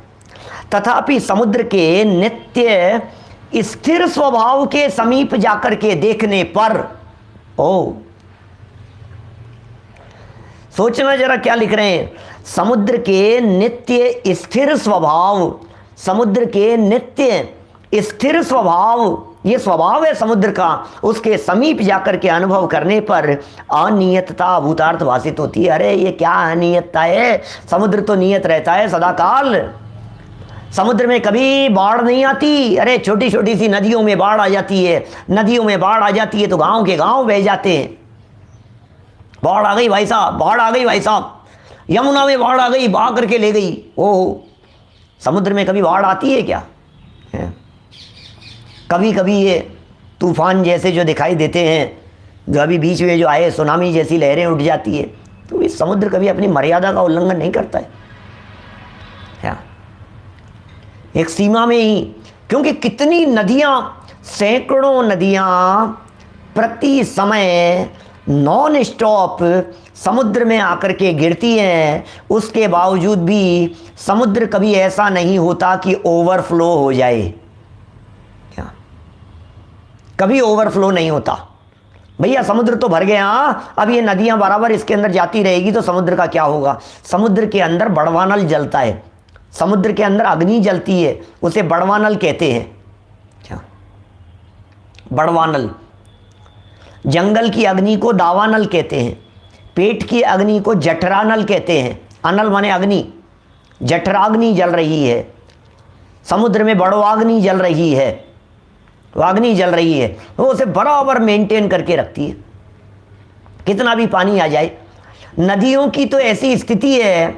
तथापि समुद्र के नित्य स्थिर स्वभाव के समीप जाकर के देखने पर, ओ सोचना जरा क्या लिख रहे हैं, समुद्र के नित्य स्थिर स्वभाव, समुद्र के नित्य स्थिर स्वभाव, ये स्वभाव है समुद्र का, उसके समीप जाकर के अनुभव करने पर अनियतता भूतार्थ भाषित होती है। अरे ये क्या अनियतता है, समुद्र तो नियत रहता है सदाकाल, समुद्र में कभी बाढ़ नहीं आती। अरे छोटी छोटी सी नदियों में बाढ़ आ जाती है, नदियों में बाढ़ आ जाती है तो गांव के गांव बह जाते हैं। बाढ़ आ गई भाई साहब, बाढ़ आ गई भाई साहब, यमुना में बाढ़ आ गई, बहा करके ले गई। ओह, समुद्र में कभी बाढ़ आती है क्या? कभी कभी ये तूफान जैसे जो दिखाई देते हैं, जो अभी बीच में जो आए सुनामी जैसी लहरें उठ जाती है, तो इस समुद्र कभी अपनी मर्यादा का उल्लंघन नहीं करता है क्या? एक सीमा में ही, क्योंकि कितनी नदियां, सैकड़ों नदियां प्रति समय नॉन स्टॉप समुद्र में आकर के गिरती हैं, उसके बावजूद भी समुद्र कभी ऐसा नहीं होता कि ओवरफ्लो हो जाए। क्या? कभी ओवरफ्लो नहीं होता। भैया समुद्र तो भर गया, अब ये नदियां बराबर इसके अंदर जाती रहेगी तो समुद्र का क्या होगा? समुद्र के अंदर बड़वानल जलता है, समुद्र के अंदर अग्नि जलती है, उसे बड़वानल कहते हैं। क्या? बड़वानल। जंगल की अग्नि को दावानल कहते हैं, पेट की अग्नि को जठरानल कहते हैं। अनल माने अग्नि, जठराग्नि जल रही है, समुद्र में बड़वाग्नि जल रही है, वाग्नि जल रही है, वो उसे बराबर मेंटेन करके रखती है कितना भी पानी आ जाए। नदियों की तो ऐसी स्थिति है,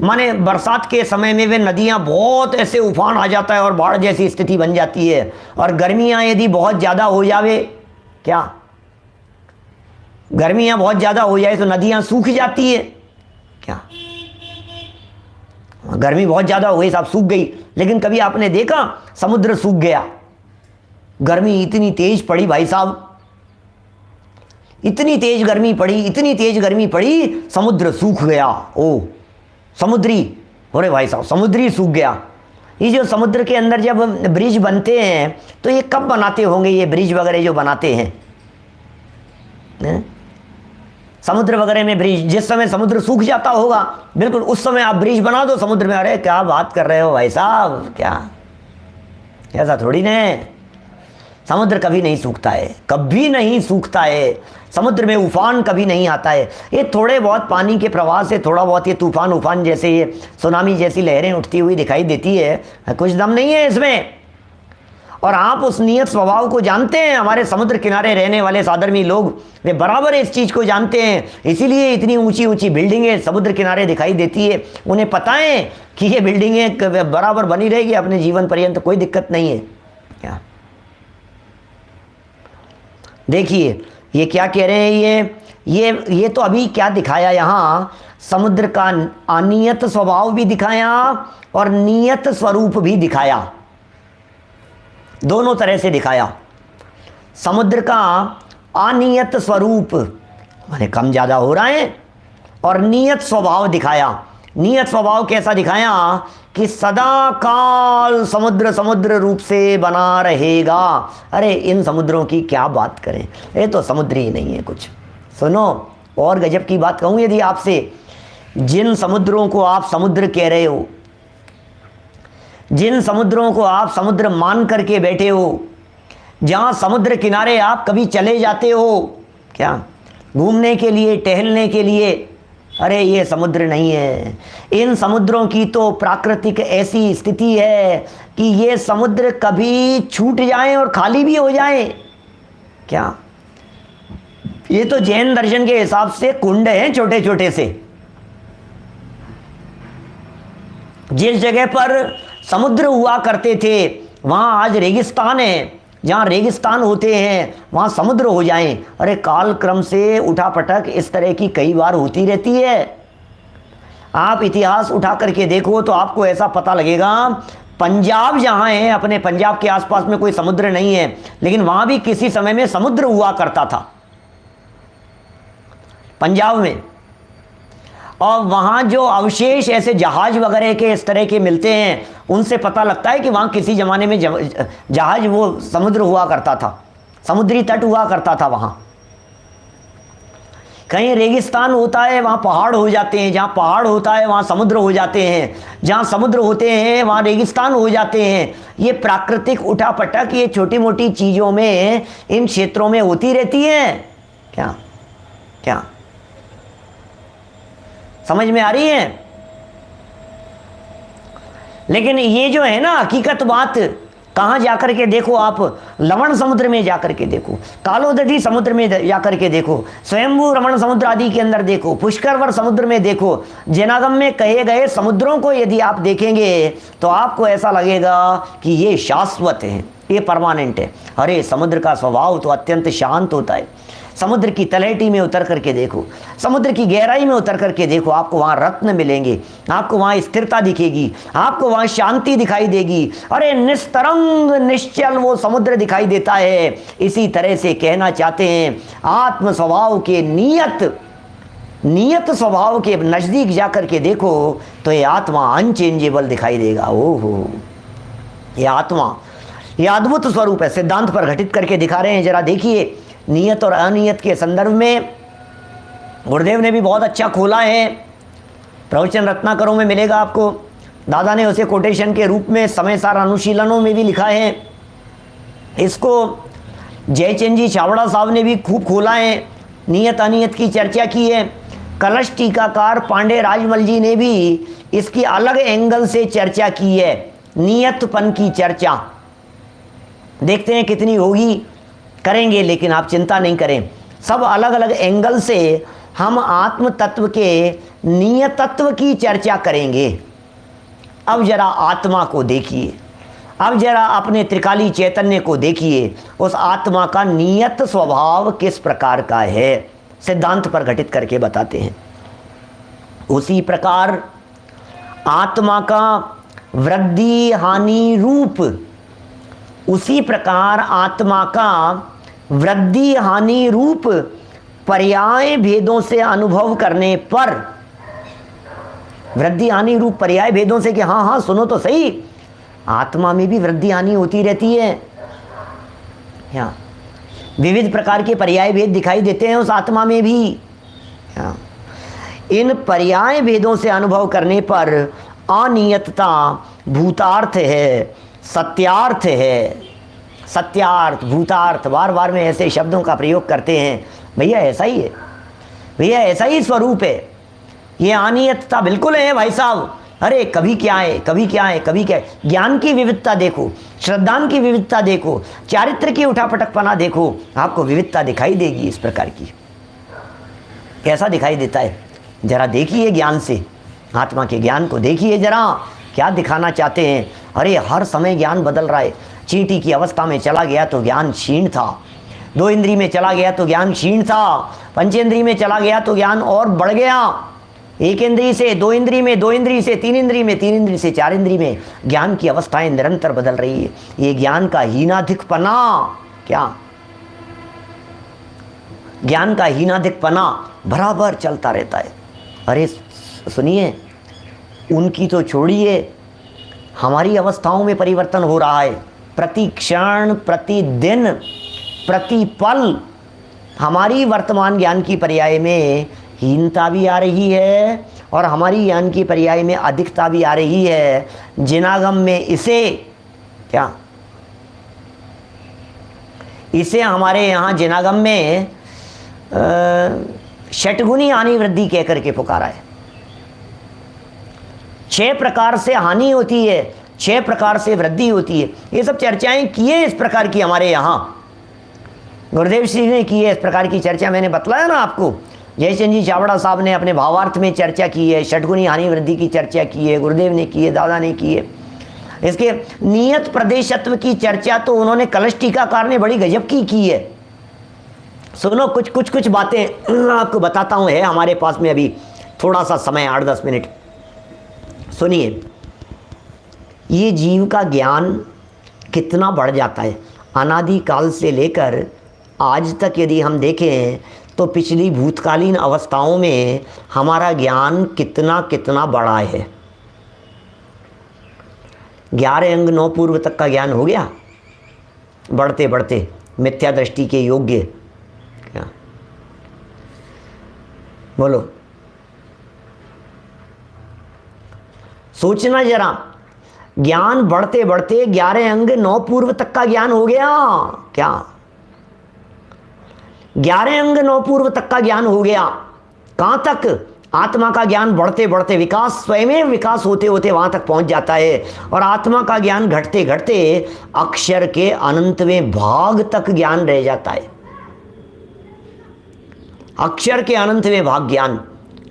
माने बरसात के समय में वे नदियां बहुत ऐसे उफान आ जाता है और बाढ़ जैसी स्थिति बन जाती है, और गर्मियां यदि बहुत ज़्यादा हो जावे, क्या गर्मियां बहुत ज़्यादा हो जाए तो नदियां सूख जाती है। क्या गर्मी बहुत ज़्यादा हो गई साहब, सूख गई, लेकिन कभी आपने देखा समुद्र सूख गया? गर्मी इतनी तेज पड़ी भाई साहब, इतनी तेज गर्मी पड़ी, इतनी तेज गर्मी पड़ी, समुद्र सूख गया। ओ समुद्री, अरे भाई साहब समुद्री सूख गया। ये जो समुद्र के अंदर जब ब्रिज बनते हैं तो ये कब बनाते होंगे, ये ब्रिज वगैरह जो बनाते हैं समुद्र वगैरह में ब्रिज, जिस समय समुद्र सूख जाता होगा बिल्कुल उस समय आप ब्रिज बना दो समुद्र में। अरे क्या बात कर रहे हो भाई साहब, क्या ऐसा थोड़ी ना है। समुद्र कभी नहीं सूखता है, कभी नहीं सूखता है। समुद्र में उफान कभी नहीं आता है। ये थोड़े बहुत पानी के प्रवाह से थोड़ा बहुत ये तूफान उफान जैसे ये सुनामी जैसी लहरें उठती हुई दिखाई देती है, कुछ दम नहीं है इसमें। और आप उस नियत स्वभाव को जानते हैं। हमारे समुद्र किनारे रहने वाले साधर्मी लोग वे बराबर इस चीज़ को जानते हैं, इसीलिए इतनी ऊंची ऊंची बिल्डिंगें समुद्र किनारे दिखाई देती है। उन्हें पता है कि ये बिल्डिंगें बराबर बनी रहेगी अपने जीवन पर्यंत, कोई दिक्कत नहीं है। क्या देखिए ये क्या कह रहे हैं, ये तो अभी क्या दिखाया यहाँ, समुद्र का अनियत स्वभाव भी दिखाया और नियत स्वरूप भी दिखाया, दोनों तरह से दिखाया। समुद्र का अनियत स्वरूप माने कम ज़्यादा हो रहा है, और नियत स्वभाव दिखाया। नियत स्वभाव कैसा दिखाया कि सदा काल समुद्र समुद्र रूप से बना रहेगा। अरे इन समुद्रों की क्या बात करें, ये तो समुद्र ही नहीं है कुछ। सुनो और गजब की बात कहूँ यदि आपसे, जिन समुद्रों को आप समुद्र कह रहे हो, जिन समुद्रों को आप समुद्र मान करके बैठे हो, जहाँ समुद्र किनारे आप कभी चले जाते हो क्या घूमने के लिए, टहलने के लिए, अरे ये समुद्र नहीं है। इन समुद्रों की तो प्राकृतिक ऐसी स्थिति है कि ये समुद्र कभी छूट जाएं और खाली भी हो जाएं। क्या ये तो जैन दर्शन के हिसाब से कुंड हैं छोटे छोटे से। जिस जगह पर समुद्र हुआ करते थे वहां आज रेगिस्तान है। जहाँ रेगिस्तान होते हैं वहाँ समुद्र हो जाएं, अरे काल क्रम से उठापटक इस तरह की कई बार होती रहती है। आप इतिहास उठा करके देखो तो आपको ऐसा पता लगेगा, पंजाब जहाँ है, अपने पंजाब के आसपास में कोई समुद्र नहीं है, लेकिन वहाँ भी किसी समय में समुद्र हुआ करता था पंजाब में। और वहाँ जो अवशेष ऐसे जहाज वगैरह के इस तरह के मिलते हैं, उनसे पता लगता है कि वहाँ किसी ज़माने में जहाज वो समुद्र हुआ करता था, समुद्री तट हुआ करता था। वहाँ कहीं रेगिस्तान होता है वहाँ पहाड़ हो जाते हैं, जहाँ पहाड़ होता है वहाँ समुद्र हो जाते हैं, जहाँ समुद्र होते हैं वहाँ रेगिस्तान हो जाते हैं। ये प्राकृतिक उठापटक ये छोटी मोटी चीज़ों में इन क्षेत्रों में होती रहती है। क्या क्या समझ में आ रही है? लेकिन ये जो है ना हकीकत बात, कहाँ जाकर के देखो आप, लवण समुद्र में जाकर के देखो, कालोदधी समुद्र में जाकर के देखो, स्वयंभू रमण समुद्र आदि के अंदर देखो, पुष्करवर समुद्र में देखो, जैनागम में कहे गए समुद्रों को यदि आप देखेंगे तो आपको ऐसा लगेगा कि ये शाश्वत है, ये परमानेंट है। अरे समुद्र का स्वभाव तो अत्यंत शांत होता है। समुद्र की तलहटी में उतर करके देखो, समुद्र की गहराई में उतर करके देखो, आपको वहाँ रत्न मिलेंगे, आपको वहाँ स्थिरता दिखेगी, आपको वहाँ शांति दिखाई देगी। अरे निस्तरंग निश्चल वो समुद्र दिखाई देता है। इसी तरह से कहना चाहते हैं आत्म स्वभाव के नियत स्वभाव के नज़दीक जाकर के देखो तो ये आत्मा अनचेंजेबल दिखाई देगा। ओहो, ये आत्मा ये अद्भुत स्वरूप है। सिद्धांत पर घटित करके दिखा रहे हैं। जरा देखिए नियत और अनियत के संदर्भ में गुरुदेव ने भी बहुत अच्छा खोला है, प्रवचन रत्नाकरों में मिलेगा आपको। दादा ने उसे कोटेशन के रूप में समय सार अनुशीलनों में भी लिखा है। इसको जयचंद जी छावड़ा साहब ने भी खूब खोला है, नियत अनियत की चर्चा की है। कलश टीकाकार पांडे राजमल जी ने भी इसकी अलग एंगल से चर्चा की है, नियतपन की चर्चा। देखते हैं कितनी होगी, करेंगे, लेकिन आप चिंता नहीं करें। सब अलग अलग एंगल से हम आत्म तत्व के नियतत्व की चर्चा करेंगे। अब जरा आत्मा को देखिए, अब जरा अपने त्रिकाली चैतन्य को देखिए, उस आत्मा का नियत स्वभाव किस प्रकार का है, सिद्धांत पर घटित करके बताते हैं। उसी प्रकार आत्मा का वृद्धि हानि रूप, उसी प्रकार आत्मा का वृद्धि हानि रूप पर्याय भेदों से अनुभव करने पर, वृद्धि हानि रूप पर्याय भेदों से, कि हाँ हाँ सुनो तो सही, आत्मा में भी वृद्धि हानि होती रहती है। हाँ, विविध प्रकार के पर्याय भेद दिखाई देते हैं उस आत्मा में भी। हाँ, इन पर्याय भेदों से अनुभव करने पर अनियतता भूतार्थ है, सत्यार्थ है। सत्यार्थ, भूतार्थ, बार बार में ऐसे शब्दों का प्रयोग करते हैं। भैया ऐसा ही है, भैया ऐसा ही स्वरूप है। ये अनियतता बिल्कुल है भाई साहब। अरे कभी क्या है, कभी क्या है, कभी क्या है। ज्ञान की विविधता देखो, श्रद्धान की विविधता देखो, चारित्र की उठापटकपना देखो, आपको विविधता दिखाई देगी इस प्रकार की। कैसा दिखाई देता है जरा देखिए, ज्ञान से, आत्मा के ज्ञान को देखिए जरा, क्या दिखाना चाहते हैं। अरे हर समय ज्ञान बदल रहा है। चींटी की अवस्था में चला गया तो ज्ञान क्षीण था, 2 इंद्रिय में चला गया तो ज्ञान क्षीण था, पंचेंद्रिय में चला गया तो ज्ञान और बढ़ गया, 1 इंद्रिय से 2 इंद्रिय में, 2 इंद्रिय से 3 इंद्रिय में, 3 इंद्रिय से 4 इंद्रिय में। ज्ञान की अवस्थाएं निरंतर बदल रही है। ये ज्ञान का हीनाधिकपना, क्या ज्ञान का हीनाधिकपना बराबर चलता रहता है। अरे सुनिए, उनकी तो छोड़िए, हमारी अवस्थाओं में परिवर्तन हो रहा है। प्रति क्षण, प्रतिदिन, प्रतिपल हमारी वर्तमान ज्ञान की पर्याय में हीनता भी आ रही है और हमारी ज्ञान की पर्याय में अधिकता भी आ रही है। जिनागम में इसे, क्या इसे हमारे यहाँ जिनागम में षटगुनी हानि वृद्धि कह करके पुकारा है। 6 प्रकार से हानि होती है, 6 प्रकार से वृद्धि होती है। ये सब चर्चाएं की है इस प्रकार की हमारे यहाँ, गुरुदेव श्री ने की है इस प्रकार की चर्चा। मैंने बतलाया ना आपको, जयचंद जी चावड़ा साहब ने अपने भावार्थ में चर्चा की है, षटगुनी हानि वृद्धि की चर्चा की है, गुरुदेव ने की है, दादा ने की है। इसके नियत प्रदेशत्व की चर्चा तो उन्होंने कलश टीकाकार ने बड़ी गजब की है। सुनो कुछ बातें आपको बताता हूँ, है हमारे पास में अभी थोड़ा सा समय, 8-10 मिनट। सुनिए, ये जीव का ज्ञान कितना बढ़ जाता है। अनादि काल से लेकर आज तक यदि हम देखें तो पिछली भूतकालीन अवस्थाओं में हमारा ज्ञान कितना कितना बढ़ा है। 11 अंग 9 पूर्व तक का ज्ञान हो गया, बढ़ते बढ़ते मिथ्या दृष्टि के योग्य। क्या बोलो, सोचना जरा, ज्ञान बढ़ते बढ़ते 11 अंग 9 पूर्व तक का ज्ञान हो गया। क्या 11 अंग 9 पूर्व तक का ज्ञान हो गया। कहां तक? आत्मा का ज्ञान बढ़ते बढ़ते विकास, स्वयं विकास होते होते वहां तक पहुंच जाता है। और आत्मा का ज्ञान घटते घटते अक्षर के अनंतवें भाग तक ज्ञान रह जाता है। अक्षर के अनंतवें भाग ज्ञान,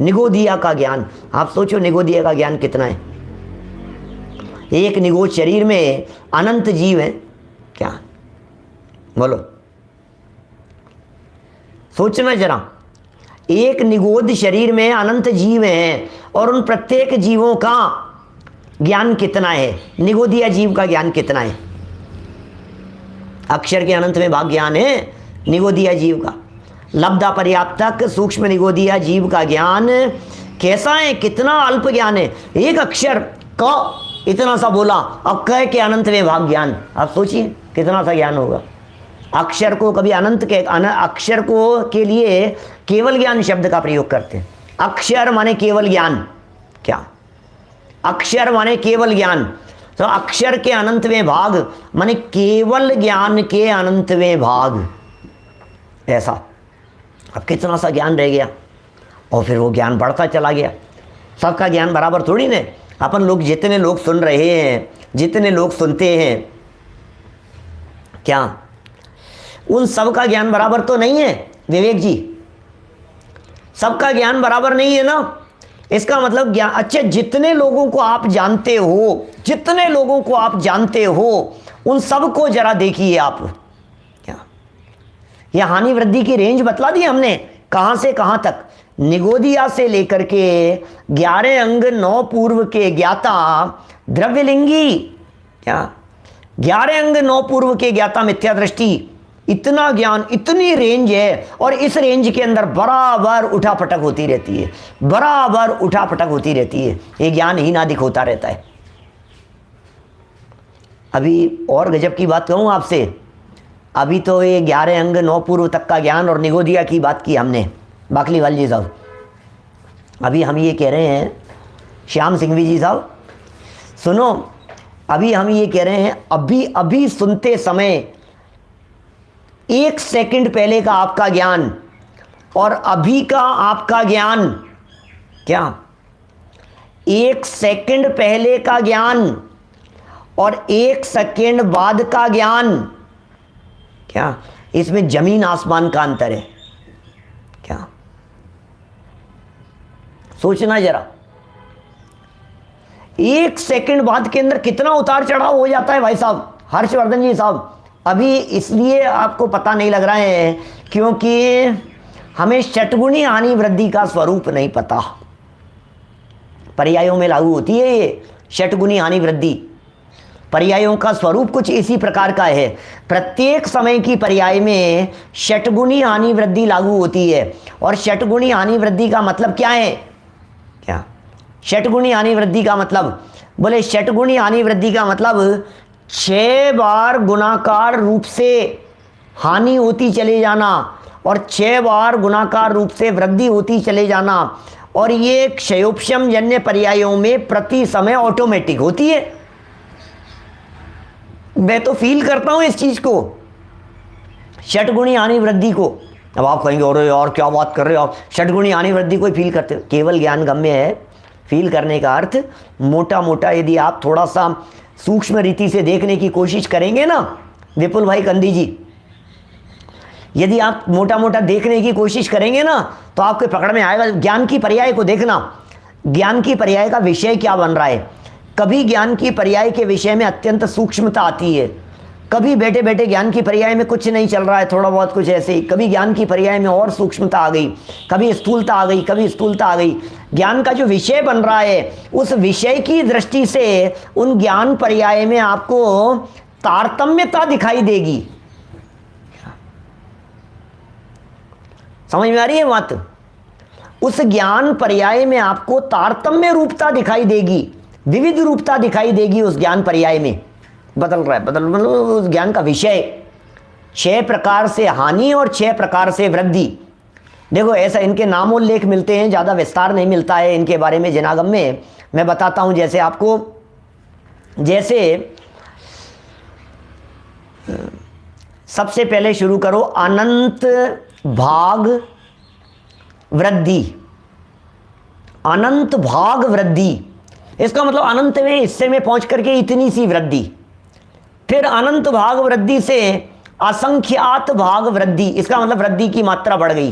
निगोदिया का ज्ञान। आप सोचो निगोदिया का ज्ञान कितना है। एक निगोद शरीर में अनंत जीव है। क्या बोलो, सोचना जरा, एक निगोद शरीर में अनंत जीव हैं और उन प्रत्येक जीवों का ज्ञान कितना है, निगोदिया जीव का ज्ञान कितना है। अक्षर के अनंत में भाग ज्ञान है निगोदिया जीव का। लब्धा पर्याप्तक सूक्ष्म निगोदिया जीव का ज्ञान कैसा है, कितना अल्प ज्ञान है। एक अक्षर क इतना सा बोला, अब क के अनंत में भाग ज्ञान। आप सोचिए कितना सा ज्ञान होगा। अक्षर को कभी अनंत के अक्षर को के लिए केवल ज्ञान शब्द का प्रयोग करते हैं। अक्षर माने केवल ज्ञान। क्या अक्षर माने केवल ज्ञान, तो अक्षर के अनंतवें भाग माने केवल ज्ञान के अनंतवें भाग। ऐसा अब कितना सा ज्ञान रह गया और फिर वो ज्ञान बढ़ता चला गया। सबका ज्ञान बराबर थोड़ी ना। अपन लोग जितने लोग सुन रहे हैं, जितने लोग सुनते हैं, क्या उन सबका ज्ञान बराबर तो नहीं है विवेक जी। सबका ज्ञान बराबर नहीं है ना। इसका मतलब ज्ञान, अच्छा जितने लोगों को आप जानते हो, जितने लोगों को आप जानते हो उन सबको जरा देखिए आप। क्या यह हानि वृद्धि की रेंज बतला दी हमने, कहां से कहां तक। निगोदिया से लेकर के 11 अंग 9 पूर्व के ज्ञाता द्रव्यलिंगी, क्या 11 अंग 9 पूर्व के ज्ञाता मिथ्या दृष्टि, इतना ज्ञान, इतनी रेंज है, और इस रेंज के अंदर बराबर उठापटक होती रहती है, बराबर उठापटक होती रहती है, ये ज्ञान ही नादिक होता रहता है। अभी और गजब की बात कहूँ आपसे, अभी तो ये 11 अंग 9 पूर्व तक का ज्ञान और निगोदिया की बात की हमने, बाकलीवाल जी साहब। अभी हम ये कह रहे हैं, श्याम सिंघवी जी साहब सुनो, अभी हम ये कह रहे हैं, अभी अभी सुनते समय 1 सेकंड पहले का आपका ज्ञान और अभी का आपका ज्ञान, क्या 1 सेकंड पहले का ज्ञान और 1 सेकंड बाद का ज्ञान, क्या इसमें जमीन आसमान का अंतर है। क्या सोचना जरा, 1 सेकंड बाद के अंदर कितना उतार चढ़ाव हो जाता है भाई साहब, हर्षवर्धन जी साहब। अभी इसलिए आपको पता नहीं लग रहा है क्योंकि हमें षटगुणी हानि वृद्धि का स्वरूप नहीं पता। पर्यायों में लागू होती है ये षटगुणी हानि वृद्धि। पर्यायों का स्वरूप कुछ इसी प्रकार का है, प्रत्येक समय की पर्याय में षटगुणी हानि वृद्धि लागू होती है। और षटगुणी हानि वृद्धि का मतलब क्या है? क्या षटगुणी हानि वृद्धि का मतलब? बोले षटगुणी हानि वृद्धि का मतलब 6 बार गुणाकार रूप से हानि होती चले जाना और 6 बार गुणाकार रूप से वृद्धि होती चले जाना, और ये क्षयोपशम जन्य पर्यायों में प्रति समय ऑटोमेटिक होती है। मैं तो फील करता हूं इस चीज को, षटगुणी हानि वृद्धि को। अब आप कहेंगे अरे यार क्या बात कर रहे हो आप, षटगुणी हानि वृद्धि को फील करते हो? केवल ज्ञान गम्य है। फील करने का अर्थ मोटा मोटा यदि आप थोड़ा सा सूक्ष्म रीति से देखने की कोशिश करेंगे ना विपुल भाई कंदी जी, यदि आप मोटा मोटा देखने की कोशिश करेंगे ना तो आपके पकड़ में आएगा। ज्ञान की पर्याय को देखना, ज्ञान की पर्याय का विषय क्या बन रहा है। कभी ज्ञान की पर्याय के विषय में अत्यंत सूक्ष्मता आती है, कभी बैठे बैठे ज्ञान की पर्याय में कुछ नहीं चल रहा है, थोड़ा बहुत कुछ ऐसे ही, कभी ज्ञान की पर्याय में और सूक्ष्मता आ गई, कभी स्थूलता आ गई, कभी स्थूलता आ गई। ज्ञान का जो विषय बन रहा है उस विषय की दृष्टि से उन ज्ञान पर्याय में आपको तारतम्यता दिखाई देगी। समझ में आ रही है बात? उस ज्ञान पर्याय में आपको तारतम्य रूपता दिखाई देगी, विविध रूपता दिखाई देगी उस ज्ञान पर्याय में। बदल रहा है, बदल मतलब उस ज्ञान का विषय 6 प्रकार से हानि और 6 प्रकार से वृद्धि। देखो ऐसा इनके नामोल्लेख मिलते हैं, ज़्यादा विस्तार नहीं मिलता है इनके बारे में जनागम में। मैं बताता हूँ जैसे आपको, जैसे सबसे पहले शुरू करो अनंत भाग वृद्धि। अनंत भाग वृद्धि इसका मतलब अनंत में हिस्से में पहुंच करके इतनी सी वृद्धि। फिर अनंत भाग वृद्धि से असंख्यात भाग वृद्धि, इसका मतलब वृद्धि की मात्रा बढ़ गई।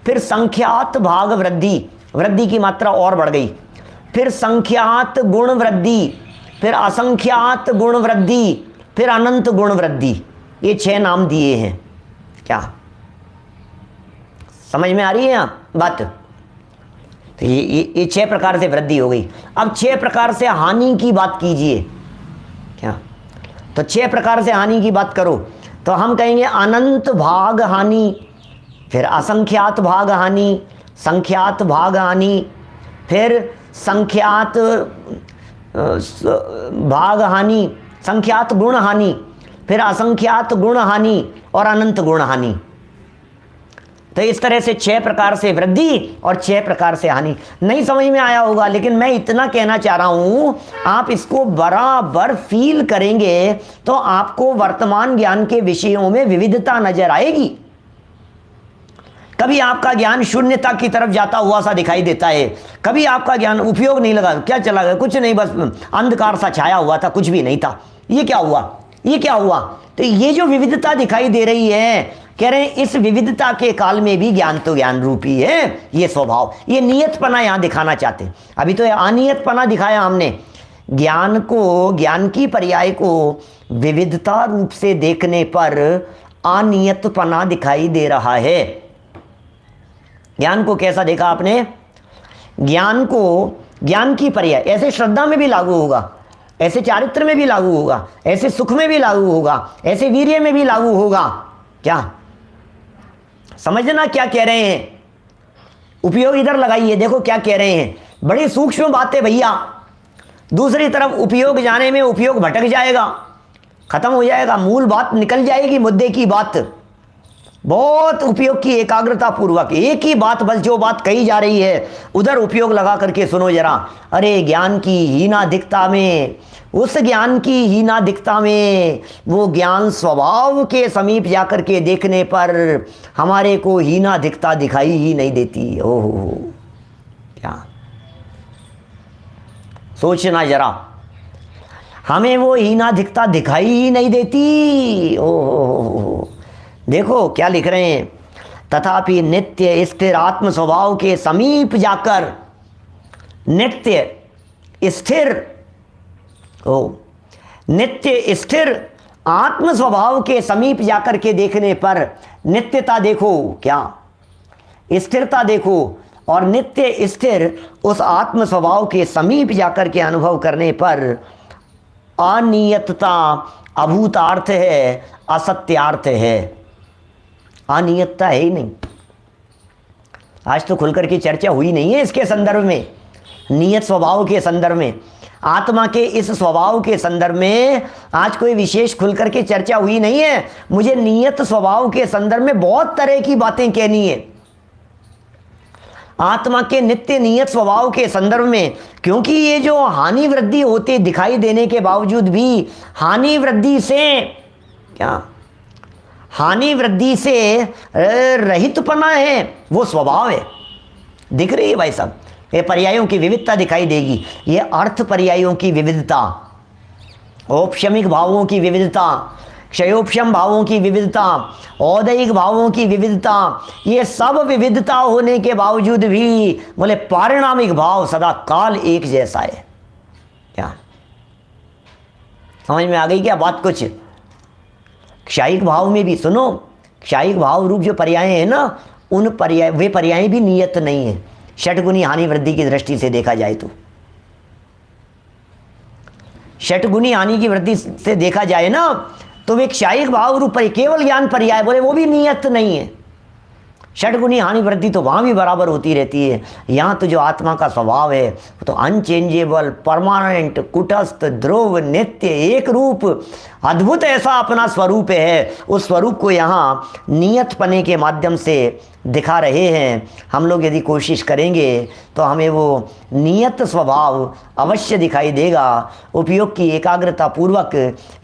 फिर संख्यात भाग वृद्धि, वृद्धि की मात्रा और बढ़ गई। फिर संख्यात गुण वृद्धि, फिर असंख्यात गुण वृद्धि, फिर अनंत गुण वृद्धि। ये 6 नाम दिए हैं। क्या समझ में आ रही है यहाँ बात? तो ये 6 प्रकार से वृद्धि हो गई। अब 6 प्रकार से हानि की बात कीजिए। क्या तो 6 प्रकार से हानि की बात करो तो हम कहेंगे अनंत भाग हानि, फिर असंख्यात भाग हानि, संख्यात भाग हानि, फिर संख्यात भाग हानि, संख्यात गुण हानि, फिर असंख्यात गुण हानि और अनंत गुण हानि। तो इस तरह से 6 प्रकार से वृद्धि और 6 प्रकार से हानि। नहीं समझ में आया होगा, लेकिन मैं इतना कहना चाह रहा हूं, आप इसको बराबर फील करेंगे तो आपको वर्तमान ज्ञान के विषयों में विविधता नजर आएगी। कभी आपका ज्ञान शून्यता की तरफ जाता हुआ सा दिखाई देता है, कभी आपका ज्ञान उपयोग नहीं लगा, क्या चला गया, कुछ नहीं, बस अंधकार सा छाया हुआ था, कुछ भी नहीं था। ये क्या हुआ, ये क्या हुआ? तो ये जो विविधता दिखाई दे रही है, कह रहे हैं इस विविधता के काल में भी ज्ञान तो ज्ञान रूपी है। ये स्वभाव, ये नियतपना यहां दिखाना चाहते हैं। अभी तो अनियतपना दिखाया हमने। ज्ञान को, ज्ञान की पर्याय को विविधता रूप से देखने पर अनियतपना दिखाई दे रहा है। ज्ञान को कैसा देखा आपने? ज्ञान को, ज्ञान की पर्याय ऐसे श्रद्धा में भी लागू होगा, ऐसे चारित्र में भी लागू होगा, ऐसे सुख में भी लागू होगा, ऐसे वीर्य में भी लागू होगा। क्या समझना क्या कह रहे हैं? उपयोग इधर लगाइए, देखो क्या कह रहे हैं। बड़ी सूक्ष्म बात है भैया। दूसरी तरफ उपयोग जाने में उपयोग भटक जाएगा, खत्म हो जाएगा, मूल बात निकल जाएगी, मुद्दे की बात। बहुत उपयोग की एकाग्रता पूर्वक एक ही बात, बस जो बात कही जा रही है उधर उपयोग लगा करके सुनो जरा। अरे ज्ञान की हीनाधिकता में, उस ज्ञान की हीनाधिकता में, वो ज्ञान स्वभाव के समीप जाकर के देखने पर हमारे को हीनाधिकता दिखाई ही नहीं देती। ओहो, क्या सोचना जरा, हमें वो हीनाधिकता दिखाई ही नहीं देती। ओहो, देखो क्या लिख रहे हैं। तथापि नित्य स्थिर आत्म स्वभाव के समीप जाकर, नित्य स्थिर, नित्य स्थिर आत्म स्वभाव के समीप जाकर के देखने पर नित्यता देखो, क्या स्थिरता देखो, और नित्य स्थिर उस आत्म स्वभाव के समीप जाकर के अनुभव करने पर अनियतता अभूतार्थ है, असत्यार्थ है। अनियतता है ही नहीं। आज तो खुलकर की चर्चा हुई नहीं है इसके संदर्भ में, नियत स्वभाव के संदर्भ में, आत्मा के इस स्वभाव के संदर्भ में आज कोई विशेष खुलकर के चर्चा हुई नहीं है। मुझे नियत स्वभाव के संदर्भ में बहुत तरह की बातें कहनी है, आत्मा के नित्य नियत स्वभाव के संदर्भ में। क्योंकि ये जो हानि वृद्धि होते दिखाई देने के बावजूद भी, हानि वृद्धि से क्या, हानि वृद्धि से रहितपना है, वो स्वभाव है। दिख रही है भाई साहब, ये पर्यायों की विविधता दिखाई देगी। ये अर्थ पर्यायों की विविधता, औपशमिक भावों की विविधता, क्षयोपशम भावों की विविधता, औदैहिक भावों की विविधता, ये सब विविधता होने के बावजूद भी बोले पारिणामिक भाव सदा काल एक जैसा है। क्या समझ में आ गई क्या बात? कुछ क्षायिक भाव में भी सुनो, क्षायिक भाव रूप जो पर्याय है ना, उन पर्याय, वे पर्याय भी नियत नहीं है षटगुनी हानि वृद्धि की दृष्टि से देखा जाए तो। षटगुनी हानि की वृद्धि से देखा जाए ना तो वे क्षायिक भाव रूप पर केवल ज्ञान पर्याय बोले वो भी नियत नहीं है। षटगुनी हानि वृद्धि तो वहाँ भी बराबर होती रहती है। यहाँ तो जो आत्मा का स्वभाव है वो तो अनचेंजेबल, परमानेंट, कुटस्थ, ध्रुव, नित्य, एक रूप, अद्भुत ऐसा अपना स्वरूप है। उस स्वरूप को यहाँ नियत पने के माध्यम से दिखा रहे हैं। हम लोग यदि कोशिश करेंगे तो हमें वो नियत स्वभाव अवश्य दिखाई देगा। उपयोग की एकाग्रता पूर्वक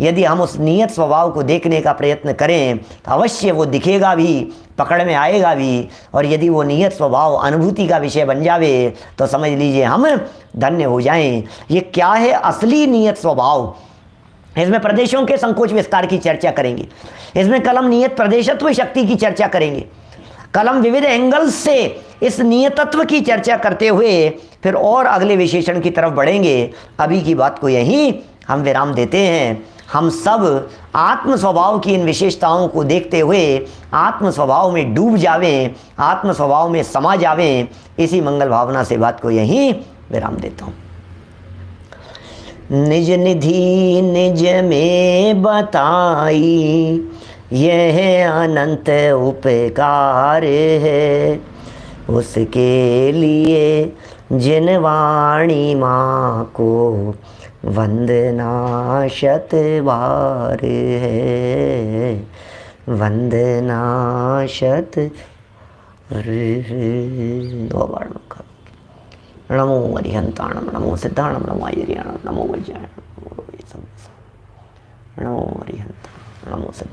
यदि हम उस नियत स्वभाव को देखने का प्रयत्न करें तो अवश्य वो दिखेगा भी, पकड़ में आएगा भी। और यदि वो नियत स्वभाव अनुभूति का विषय बन जावे तो समझ लीजिए हम धन्य हो जाएं। ये क्या है असली नियत स्वभाव? इसमें प्रदेशों के संकोच विस्तार की चर्चा करेंगे। इसमें कलम नियत प्रदेशत्व शक्ति की चर्चा करेंगे। कलम विविध एंगल्स से इस नियतत्व की चर्चा करते हुए फिर और अगले विशेषण की तरफ बढ़ेंगे। अभी की बात को यहीं हम विराम देते हैं। हम सब आत्म स्वभाव की इन विशेषताओं को देखते हुए आत्म स्वभाव में डूब जावें, आत्म स्वभाव में समा जावें। इसी मंगल भावना से बात को यहीं विराम देता हूँ। निज निधि निज में बताई, यह अनंत उपकार है। उसके लिए जिन वाणी माँ को वंदना शत बार है, वंदना शत। दो बार नमो अरिहंताणम, नमो सिद्धाणम, नमो आयर्याणम, नमो वज्रायणम, नमो अरिहंताणम, नमो सिद्धाणम, नमो सिद्धाणम।